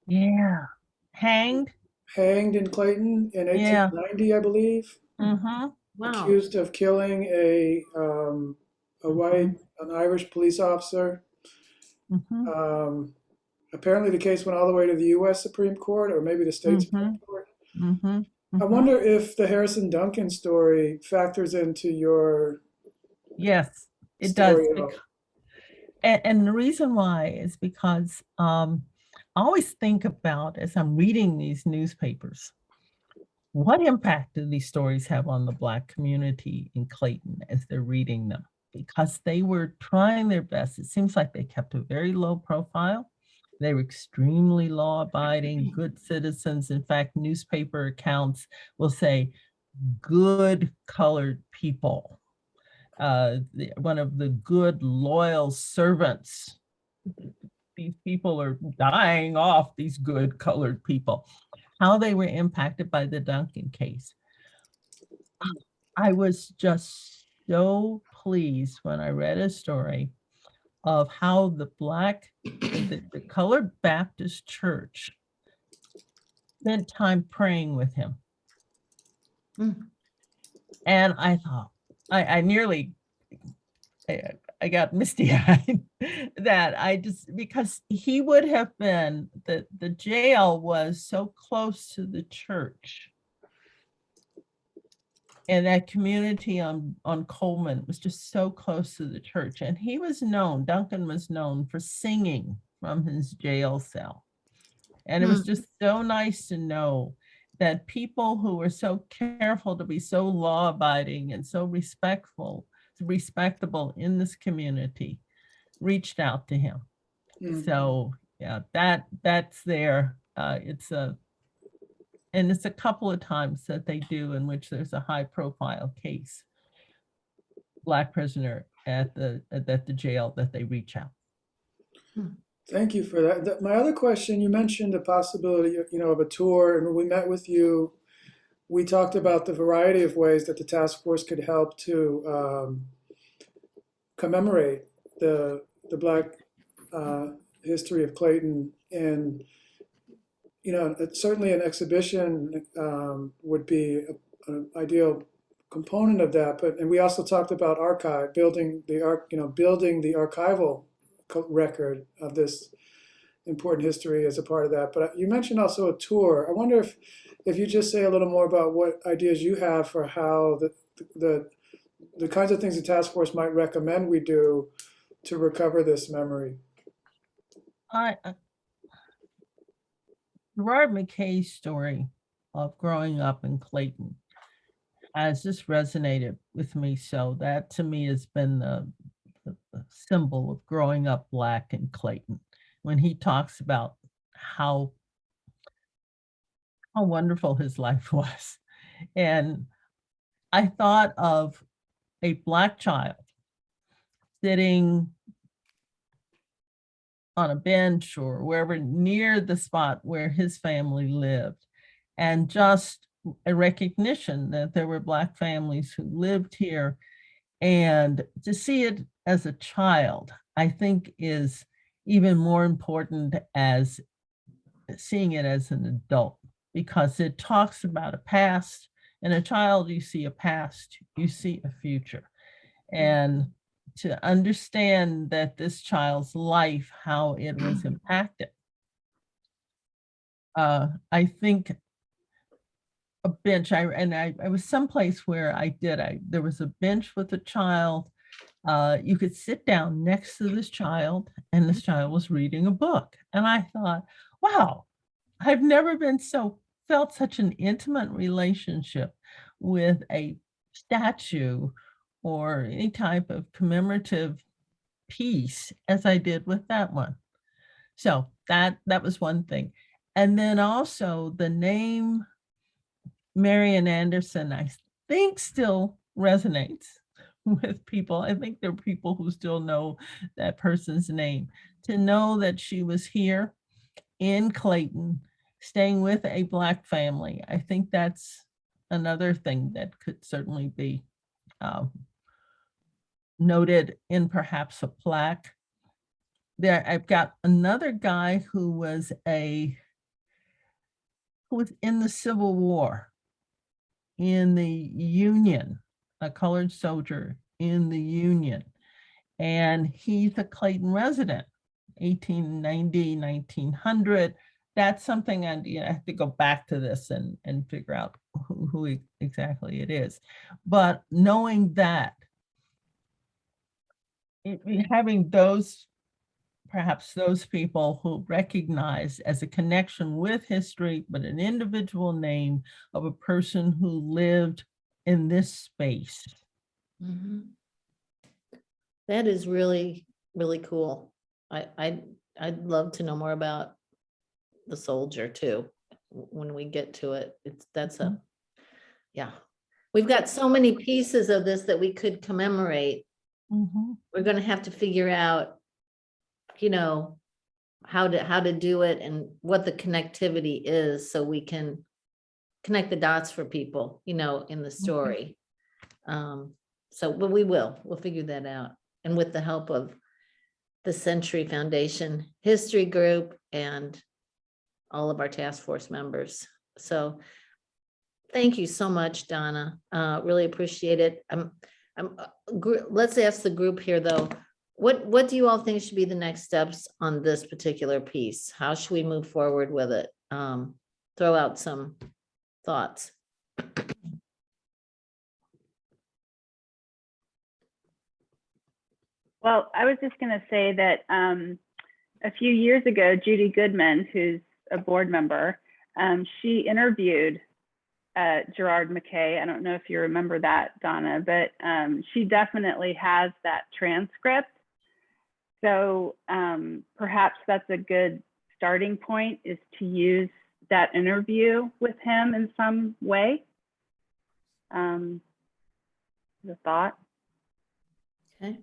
Yeah. Hanged. hanged in Clayton in 1890, I believe, Mm-hmm. Wow. accused of killing an Irish police officer. Mm-hmm. Apparently, the case went all the way to the U.S. Supreme Court, or maybe the state Supreme Court. Mm-hmm. I wonder if the Harrison Duncan story factors into your Yes, it does. story at all. And the reason why is because I always think about, as I'm reading these newspapers, what impact do these stories have on the Black community in Clayton as they're reading them? Because they were trying their best. It seems like they kept a very low profile. They were extremely law-abiding, good citizens. In fact, newspaper accounts will say, good colored people. One of the good, loyal servants. These people are dying off, these good colored people. How they were impacted by the Duncan case. I was just so pleased when I read a story of how the colored Baptist church spent time praying with him. Mm. And I thought, I nearly, I got misty-eyed that because he would have been, the jail was so close to the church. And that community on Coleman was just so close to the church. And he was known, Duncan was known for singing from his jail cell. And it was just so nice to know that people who were so careful to be so law-abiding and so respectable in this community reached out to him. So yeah, that's there. And it's a couple of times that they do in which there's a high profile case, Black prisoner at the jail that they reach out. Thank you for that. My other question, you mentioned the possibility of, of a tour, and when we met with you, we talked about the variety of ways that the task force could help to commemorate the Black history of Clayton. And certainly an exhibition would be an ideal component of that. And we also talked about building the archival record of this important history as a part of that. But you mentioned also a tour. I wonder if you just say a little more about what ideas you have for how the kinds of things the task force might recommend we do to recover this memory. Gerard McKay's story of growing up in Clayton has just resonated with me. So that to me has been the symbol of growing up Black in Clayton. When he talks about how wonderful his life was. And I thought of a Black child sitting on a bench or wherever near the spot where his family lived, and just a recognition that there were Black families who lived here. And to see it as a child, I think is even more important as seeing it as an adult, because it talks about a past. In a child, you see a past, you see a future. And to understand that this child's life, how it was impacted. I think a bench, I was someplace where there was a bench with a child. You could sit down next to this child and this child was reading a book. And I thought, wow, I've never felt such an intimate relationship with a statue or any type of commemorative piece as I did with that one. So that was one thing. And then also the name Marian Anderson, I think still resonates with people. I think there are people who still know that person's name. To know that she was here in Clayton, staying with a Black family, I think that's another thing that could certainly be noted in perhaps a plaque. There, I've got another guy who was in the Civil War in the Union, a colored soldier in the Union. And he's a Clayton resident, 1890, 1900. That's something I have to go back to this and figure out who exactly it is. But knowing that, having those perhaps those people who recognize as a connection with history, but an individual name of a person who lived in this space. Mhm. That is really, really cool. I'd love to know more about the soldier too, when we get to it. Yeah. We've got so many pieces of this that we could commemorate. Mhm. We're gonna have to figure out, how to do it and what the connectivity is so we can connect the dots for people, in the story. But we'll figure that out. And with the help of the Century Foundation History Group and all of our task force members. So thank you so much, Donna. Really appreciate it. Let's ask the group here though. What do you all think should be the next steps on this particular piece? How should we move forward with it? Throw out some thoughts. Well, I was just going to say that a few years ago, Judy Goodman, who's a board member, she interviewed Gerard McKay. I don't know if you remember that, Donna, but she definitely has that transcript. So perhaps that's a good starting point, is to use that interview with him in some way. The thought. Okay.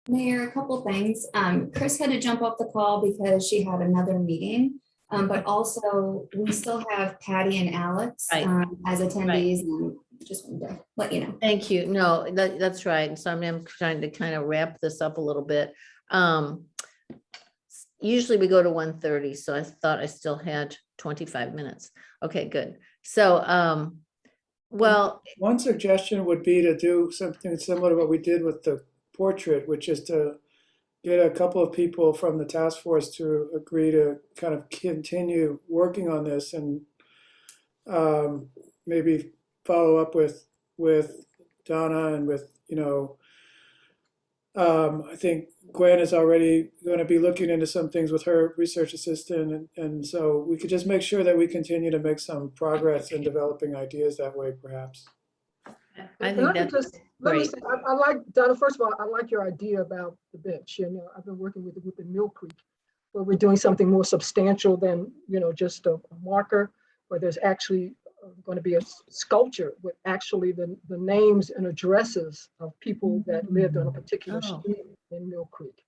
Mayor, a couple things. Chris had to jump off the call because she had another meeting. But also we still have Patty and Alex Right. as attendees, and just wanted to let you know. Thank you. No, that's right. So I'm trying to kind of wrap this up a little bit. Usually we go to 1:30, so I thought I still had 25 minutes. Okay, good. So, well, One suggestion would be to do something similar to what we did with the portrait, which is to get a couple of people from the task force to agree to kind of continue working on this, and maybe follow up with Donna and with, I think Gwen is already going to be looking into some things with her research assistant, and so we could just make sure that we continue to make some progress in developing ideas that way, perhaps. I And think let me that's just, let me great. say, I like, Donna, first of all, I like your idea about the bench. I've been working with the group in Mill Creek, where we're doing something more substantial than, just a marker, where there's actually going to be a sculpture with actually the names and addresses of people that lived on a particular Oh. street in Mill Creek.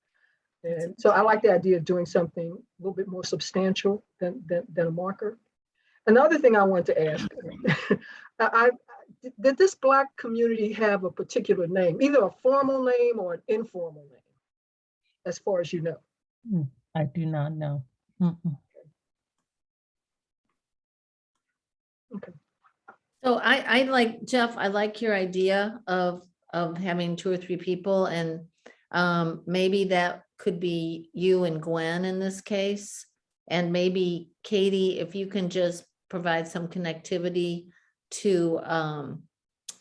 And so I like the idea of doing something a little bit more substantial than a marker. Another thing I want to ask, did this Black community have a particular name, either a formal name or an informal name, as far as you know? I do not know. Mm-mm. Okay. So I like, Jeff, I like your idea of having 2 or 3 people, and maybe that could be you and Gwen in this case. And maybe Katie, if you can just provide some connectivity to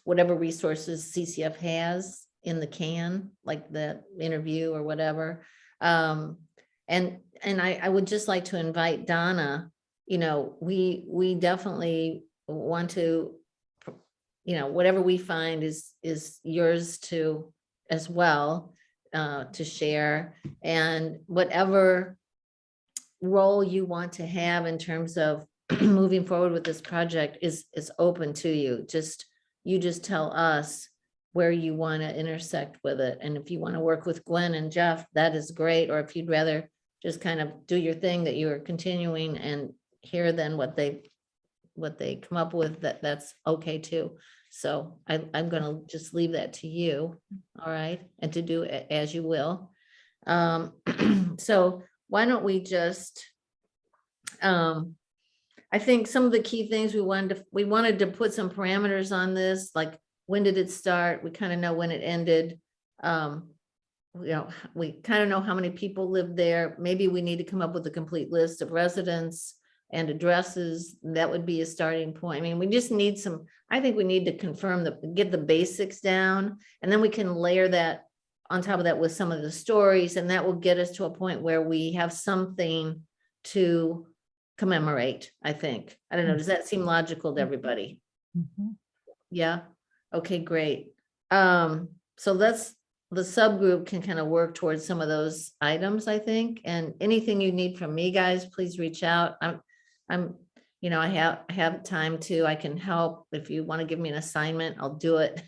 whatever resources CCF has in the can, like the interview or whatever. And I would just like to invite Donna, we definitely want to, whatever we find is yours to as well, to share, and whatever role you want to have in terms of moving forward with this project is open to you. You just tell us where you want to intersect with it. And if you want to work with Gwen and Jeff, that is great. Or if you'd rather just kind of do your thing, that you are continuing and hear then what they come up with, that's okay too. So I'm going to just leave that to you. All right. And to do it as you will. So why don't we just, I think some of the key things we wanted to put some parameters on this, like when did it start? We kind of know when it ended. We kind of know how many people lived there. Maybe we need to come up with a complete list of residents and addresses. That would be a starting point. I mean, we just need I think we need to confirm get the basics down, and then we can layer that on top of that with some of the stories, and that will get us to a point where we have something to commemorate, I think. I don't know, does that seem logical to everybody? Mhm. Yeah, okay, great. So the subgroup can kind of work towards some of those items, I think, and anything you need from me, guys, please reach out. I'm, I have time to, I can help. If you want to give me an assignment, I'll do it.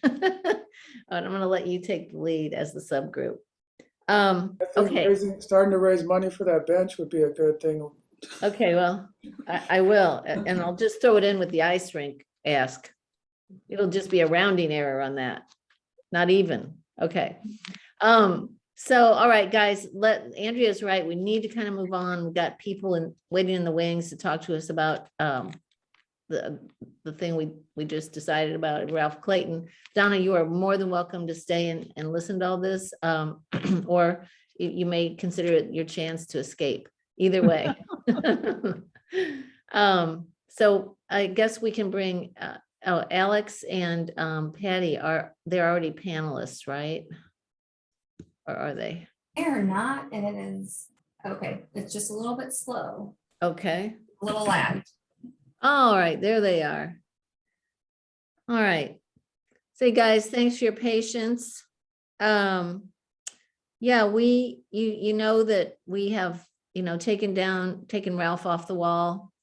And I'm gonna let you take the lead as the subgroup. I think Okay, starting to raise money for that bench would be a good thing. okay, well, I will, and I'll just throw it in with the ice rink ask. It'll just be a rounding error on that, not even, okay. So, all right, guys, Andrea's right, we need to kind of move on. We've got people waiting in the wings to talk to us about the thing we just decided about, Ralph Clayton. Donna, you are more than welcome to stay and listen to all this, or you may consider it your chance to escape. Either way. So I guess we can bring Alex and Patty. They're already panelists, right? Or are they? They are not, and it is, okay, it's just a little bit slow, Okay. a little lagged. All right, there they are. All right. So guys, thanks for your patience. Yeah, you know that we have, taken Ralph off the wall.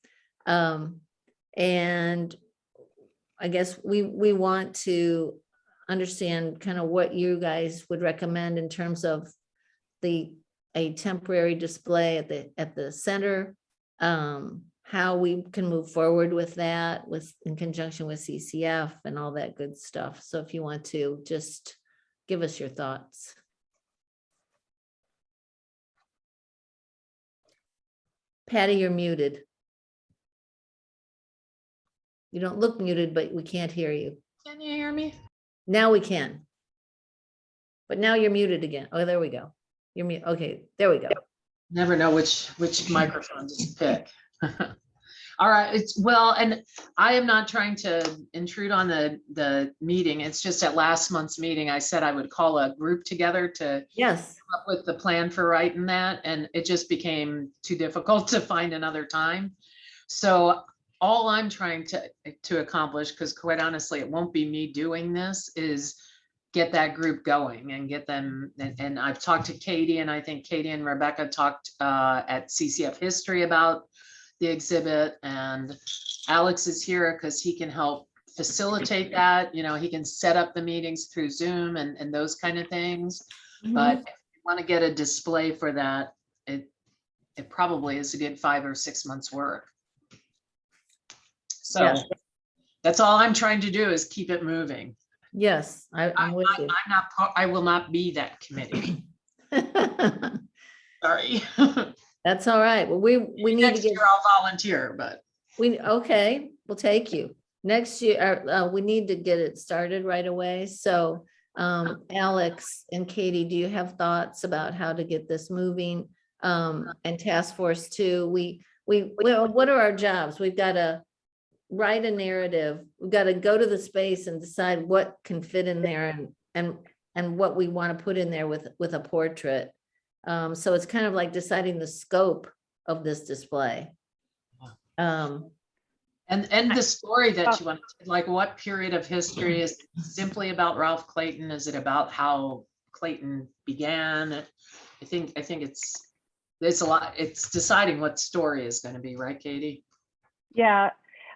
And I guess we want to understand kind of what you guys would recommend in terms of a temporary display at the center. How we can move forward with that in conjunction with CCF and all that good stuff. So if you want to just give us your thoughts. Patty, you're muted. You don't look muted, but we can't hear you. Can you hear me? Now we can. But now you're muted again. Oh, there we go. You're mute. Okay, there we go. Never know which microphone to pick. All right, and I am not trying to intrude on the meeting. It's just at last month's meeting, I said I would call a group together to Yes. come up with the plan for writing that, and it just became too difficult to find another time. So all I'm trying to accomplish, because quite honestly, it won't be me doing this, is get that group going and get them. And I've talked to Katie, and I think Katie and Rebecca talked at CCF History about the exhibit, and Alex is here because he can help facilitate that. He can set up the meetings through Zoom and those kind of things. But if you want to get a display for that, it probably is a good 5 or 6 months work. So Yeah. that's all I'm trying to do is keep it moving. Yes, I'm with you. I will not be that committee. Sorry. That's all right. Well, we need to Next get, year I'll volunteer, but okay, we'll take you. Next year, we need to get it started right away. So, Alex and Katie, do you have thoughts about how to get this moving? And task force too, well, what are our jobs? We've got to write a narrative. We've got to go to the space and decide what can fit in there and what we want to put in there with a portrait. So it's kind of like deciding the scope of this display. and the story that you want, like what period of history is it simply about Ralph Clayton? Is it about how Clayton began? I think it's a lot. It's deciding what story is going to be, right, Katie? Yeah,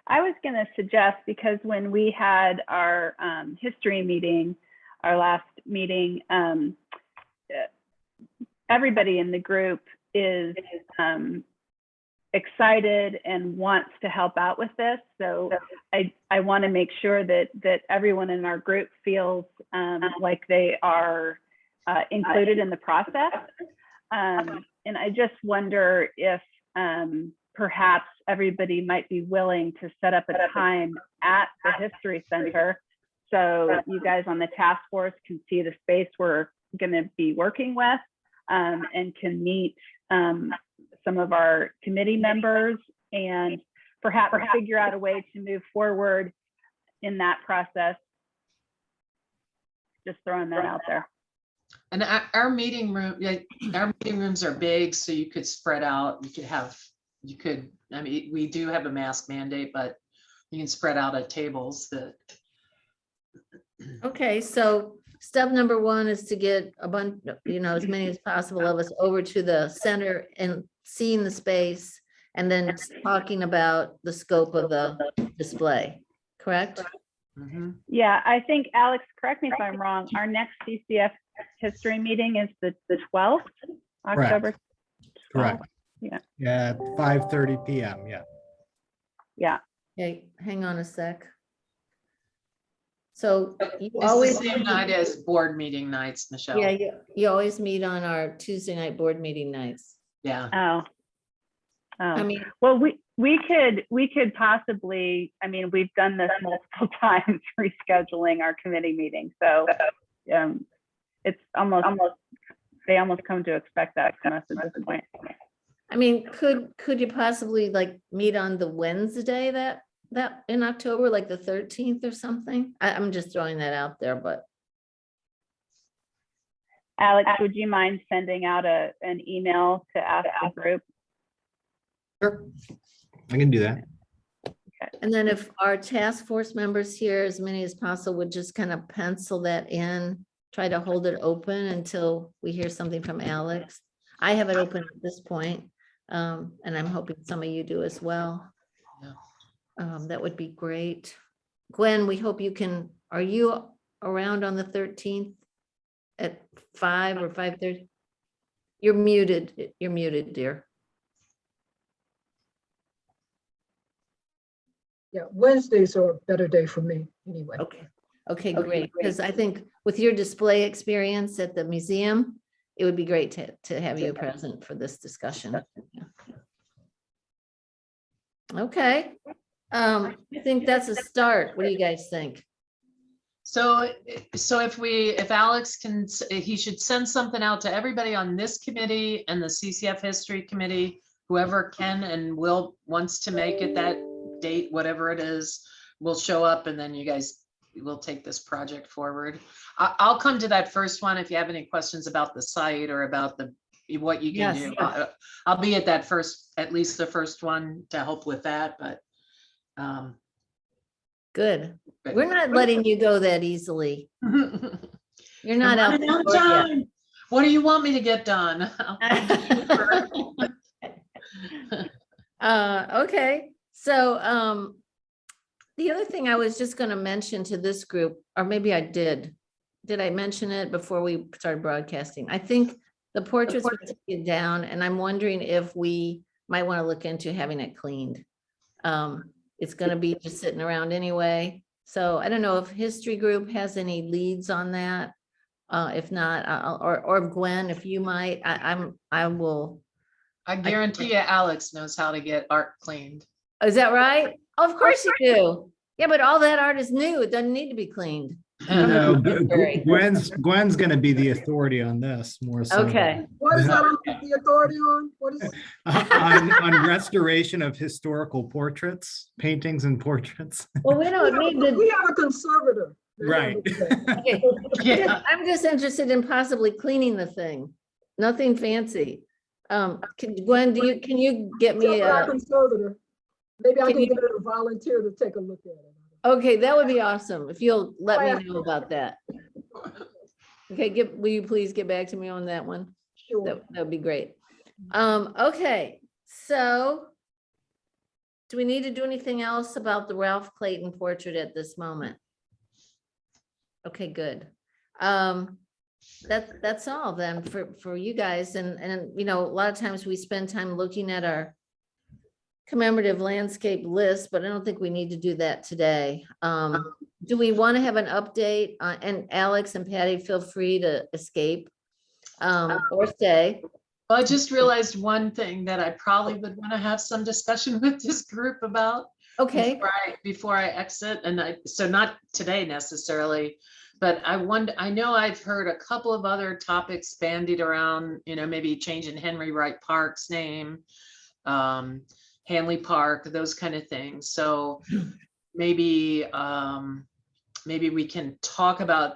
I was going to suggest, because when we had our history meeting, our last meeting, everybody in the group is excited and wants to help out with this. So I want to make sure that everyone in our group feels like they are included in the process. And I just wonder if perhaps everybody might be willing to set up a time at the History Center, so you guys on the task force can see the space we're going to be working with, and can meet some of our committee members and perhaps figure out a way to move forward in that process. Just throwing that out there. And our meeting room, yeah, our meeting rooms are big, so you could spread out, I mean, we do have a mask mandate, but you can spread out at tables that. Okay, so step number one is to get a bunch, as many as possible of us over to the center and seeing the space and then talking about the scope of the display, correct? Mhm. Yeah, I think, Alex, correct me if I'm wrong, our next CCF history meeting is the 12th, October. Correct. 12th. Yeah, 5:30 PM, yeah. Yeah, Okay, hang on a sec. So you It's the always, same night as board meeting nights, Michelle. yeah, you always meet on our Tuesday night board meeting nights. Yeah. oh. I Oh, mean, well, we could possibly, I mean, we've done this multiple times, rescheduling our committee meetings. So it's almost, they almost come to expect that from us at this point. I mean, could you possibly like meet on the Wednesday that in October, like the 13th or something? I'm just throwing that out there, but Alex, would you mind sending out an email to ask the group? Sure. I can do that. and then if our task force members here, as many as possible, would just kind of pencil that in, try to hold it open until we hear something from Alex. I have it open at this point, and I'm hoping some of you do as well. That would be great. Gwen, we hope you can, are you around on the 13th at 5 or 5:30? You're muted, dear. Yeah, Wednesdays are a better day for me anyway. Okay, great. Because I think with your display experience at the museum, it would be great to have you present for this discussion. Okay. I think that's a start. What do you guys think? So if Alex can, he should send something out to everybody on this committee and the CCF history committee, whoever can and wants to make it that date, whatever it is, will show up, and then you guys will take this project forward. I'll come to that first one if you have any questions about the site or about what you can Yes. do. I'll be at that first, at least the first one, to help with that, but Good. but- We're not letting you go that easily. You're not I'm out. running out of the door yet. time. What do you want me to get done? Okay, so the other thing I was just going to mention to this group, or maybe I did I mention it before we started broadcasting? I think the portraits were taken down, and I'm wondering if we might want to look into having it cleaned. It's going to be just sitting around anyway, so I don't know if history group has any leads on that. If not, or Gwen, if you might, I will. I guarantee you Alex knows how to get art cleaned. Is that right? Oh, of course you do. Yeah, but all that art is new. It doesn't need to be cleaned. No, Very. Gwen's gonna be the authority on this more so. Okay, What is that the authority on? What is? On restoration of historical portraits, paintings and portraits. well, we don't need to, We have a conservator. Right. okay. Yeah. I'm just interested in possibly cleaning the thing. Nothing fancy. Gwen, can you get me Our a, conservator. Maybe I Can can you- get a volunteer to take a look at it. okay, that would be awesome. If you'll let Oh, me yeah. know about that. Okay, will you please get back to me on that one? Sure. That would be great. Okay, so do we need to do anything else about the Ralph Clayton portrait at this moment? Okay, good. That's all then for you guys. And a lot of times we spend time looking at our commemorative landscape list, but I don't think we need to do that today. Do we want to have an update? And Alex and Patty, feel free to escape or stay. Well, I just realized one thing that I probably would want to have some discussion with this group about Okay, before I exit, and so not today necessarily, but I know I've heard a couple of other topics bandied around, maybe changing Henry Wright Park's name, Hanley Park, those kind of things. So maybe we can talk about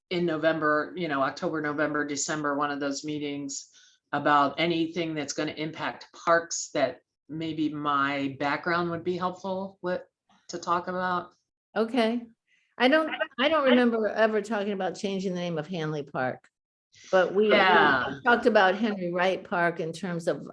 in November, October, November, December, one of those meetings about anything that's going to impact parks that maybe my background would be helpful to talk about. Okay. I don't remember ever talking about changing the name of Hanley Park. But we Yeah. talked about Henry Wright Park in terms of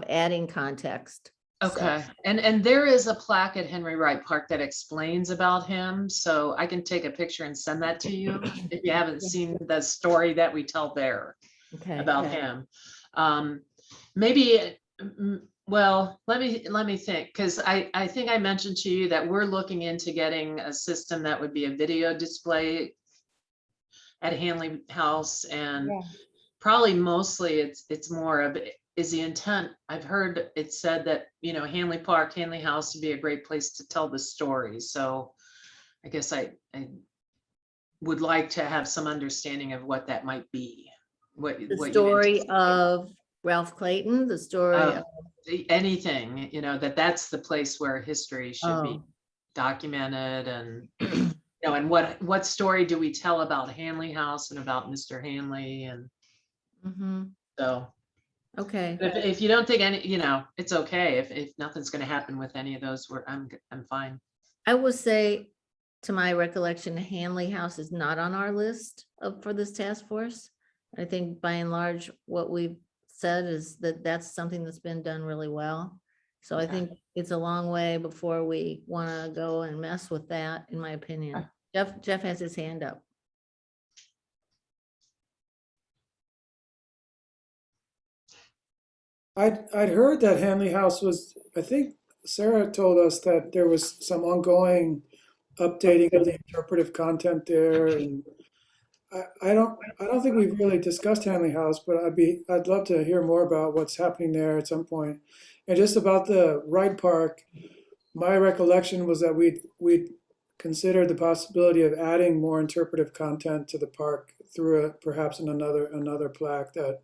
adding context. So, Okay, and there is a plaque at Henry Wright Park that explains about him, so I can take a picture and send that to you if you haven't seen the story that we tell there okay. about him. Maybe, well, let me think, because I think I mentioned to you that we're looking into getting a system that would be a video display at Hanley House, and Yeah. probably mostly it's more of, is the intent. I've heard it said that, Hanley Park, Hanley House would be a great place to tell the story. So I guess I would like to have some understanding of what that might be. What The you story anticipate. of Ralph Clayton, the story of, Anything, that's the place where history should be oh, documented, and and what story do we tell about Hanley House and about Mr. Hanley, and mhm, so. okay. If you don't think any, it's okay. If nothing's going to happen with any of those, I'm fine. I will say, to my recollection, Hanley House is not on our list for this task force. I think by and large, what we've said is that that's something that's been done really well. So I Okay. think it's a long way before we want to go and mess with that, in my opinion. Jeff has his hand up. I'd heard that Hanley House was, I think Sarah told us that there was some ongoing updating of the interpretive content there, and I don't think we've really discussed Hanley House, but I'd love to hear more about what's happening there at some point. And just about the Wright Park, my recollection was that we'd considered the possibility of adding more interpretive content to the park through perhaps in another plaque that,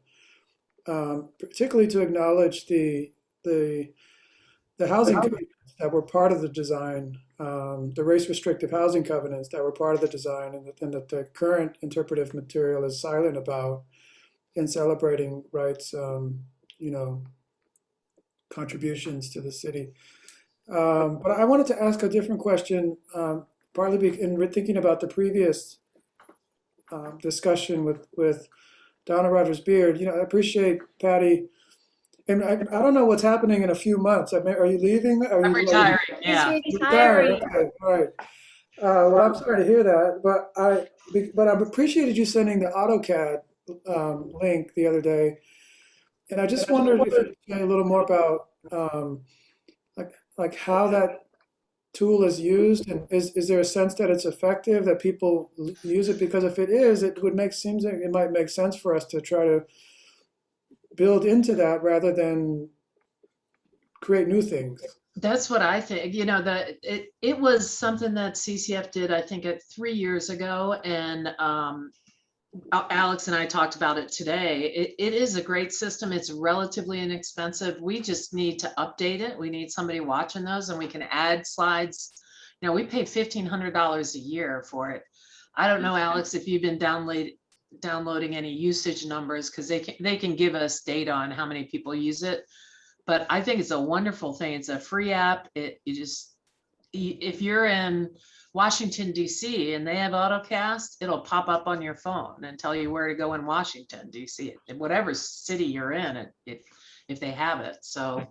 particularly to acknowledge the housing covenants that were part of the design, the race restrictive housing covenants that were part of the design, and that the current interpretive material is silent about in celebrating Wright's, contributions to the city. But I wanted to ask a different question, partly in thinking about the previous discussion with Donna Rogers Beard. I appreciate Patty. And I don't know what's happening in a few months. Are you leaving? Are I'm you retiring. Yeah. retiring? Okay, all right. Well, I'm sorry to hear that, but I've appreciated you sending the AutoCAD link the other day, and I just wondered if you could say a little more about like how that tool is used, and is there a sense that it's effective, that people use it? Because if it is, it seems like it might make sense for us to try to build into that rather than create new things. That's what I think. It was something that CCF did, I think, 3 years ago, and Alex and I talked about it today. It is a great system. It's relatively inexpensive. We just need to update it. We need somebody watching those, and we can add slides. We pay $1,500 a year for it. I don't know, Alex, if you've been downloading any usage numbers, because they can give us data on how many people use it. But I think it's a wonderful thing. It's a free app. If you're in Washington, DC, and they have AutoCast, it'll pop up on your phone and tell you where to go in Washington, DC, in whatever city you're in, if they have it. So,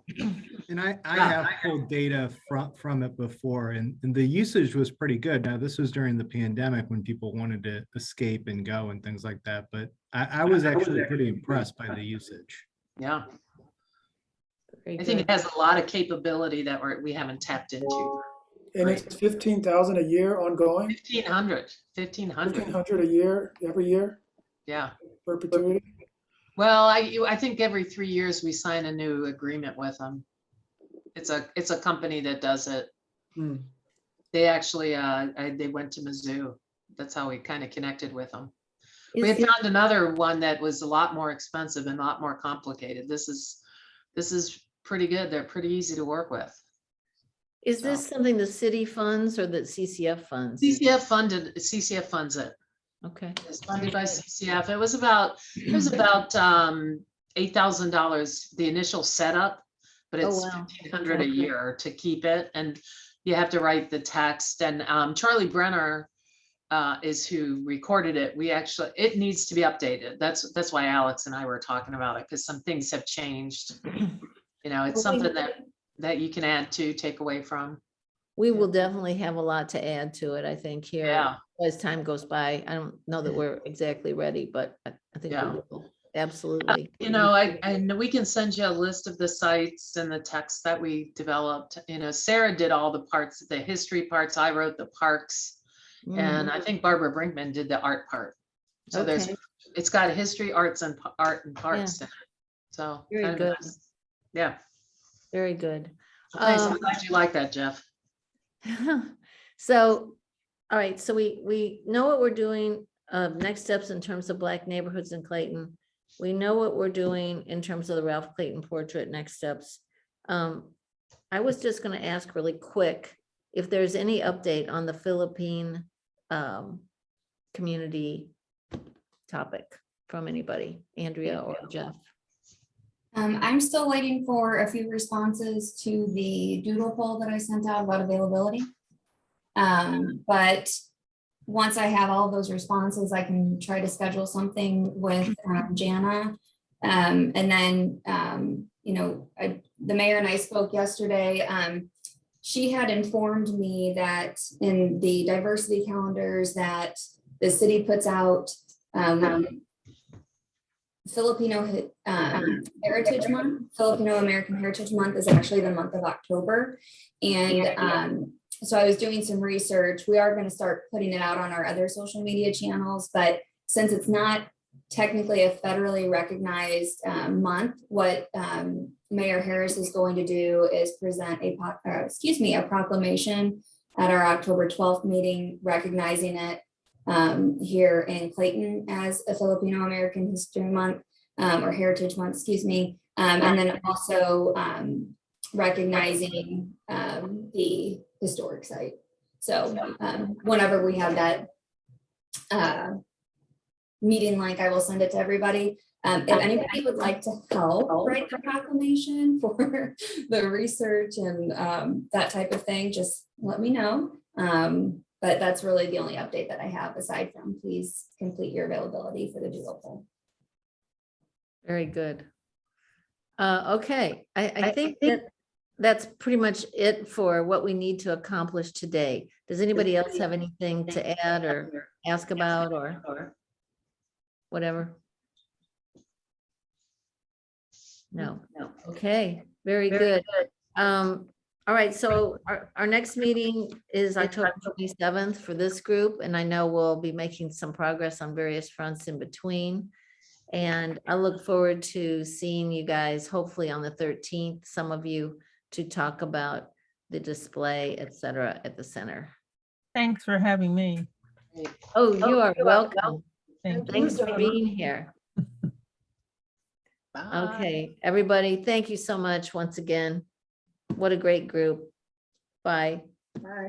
And I have pulled data from it before, and the usage was pretty good. Now, this was during the pandemic when people wanted to escape and go and things like that, but I was actually pretty impressed by the usage. yeah, Very I think good. it has a lot of capability that we haven't tapped into. And it's 15,000 a year ongoing, 1,500 1,500 a year, every year, Yeah. perpetuity. Well, I think every 3 years we sign a new agreement with them. It's a company that does it. Hmm. They actually, they went to Mizzou. That's how we kind of connected with them. We Is- had found another one that was a lot more expensive and a lot more complicated. This is pretty good. They're pretty easy to work with. Is this something the city funds or that CCF funds? CCF funds it. Okay. It's funded by CCF. It was about $8,000, the initial setup, but Oh, it's wow. $1,500 a Okay. year to keep it. And you have to write the text, and Charlie Brenner is who recorded it. It needs to be updated. That's why Alex and I were talking about it, because some things have changed. You know, it's Well, something that you can add to, take away from. We will definitely have a lot to add to it, I think, here Yeah. as time goes by. I don't know that we're exactly ready, but I think Yeah. we will. Absolutely. You know, and we can send you a list of the sites and the text that we developed. You know, Sarah did all the parts, the history parts. I wrote the parks. And I think Barbara Brinkman did the art part. So Okay. it's got history, art and parts in it. So Very kind of good. nice. Yeah. Very good. So thanks. I'm glad you like that, Jeff. So, all right, so we know what we're doing, next steps in terms of Black neighborhoods in Clayton. We know what we're doing in terms of the Ralph Clayton portrait, next steps. I was just gonna ask really quick if there's any update on the Philippine community topic from anybody, Andrea or Jeff. I'm still waiting for a few responses to the doodle poll that I sent out about availability. But once I have all of those responses, I can try to schedule something with Jana. And then, you know, the mayor and I spoke yesterday. She had informed me that in the diversity calendars that the city puts out, Filipino Heritage Month, Filipino American Heritage Month is actually the month of October. And so I was doing some research. We are going to start putting it out on our other social media channels, but since it's not technically a federally recognized month, what Mayor Harris is going to do is present a proclamation at our October 12th meeting, recognizing it here in Clayton as a Filipino American History Month or Heritage Month, excuse me. And then also recognizing the historic site. So whenever we have that meeting link, I will send it to everybody. If anybody would like to help write the proclamation for the research and that type of thing, just let me know. But that's really the only update that I have, aside from please complete your availability for the doodle poll. Very good. Okay, I think that's pretty much it for what we need to accomplish today. Does anybody else have anything to add or ask about or whatever? No. Okay, very good. All right, so our next meeting is October 27th for this group, and I know we'll be making some progress on various fronts in between. And I look forward to seeing you guys, hopefully on the 13th, some of you, to talk about the display, et cetera, at the center. Thanks for having me. Oh, you are welcome. Thank you. Thanks for being here. Bye. Okay, everybody, thank you so much once again. What a great group. Bye. Bye.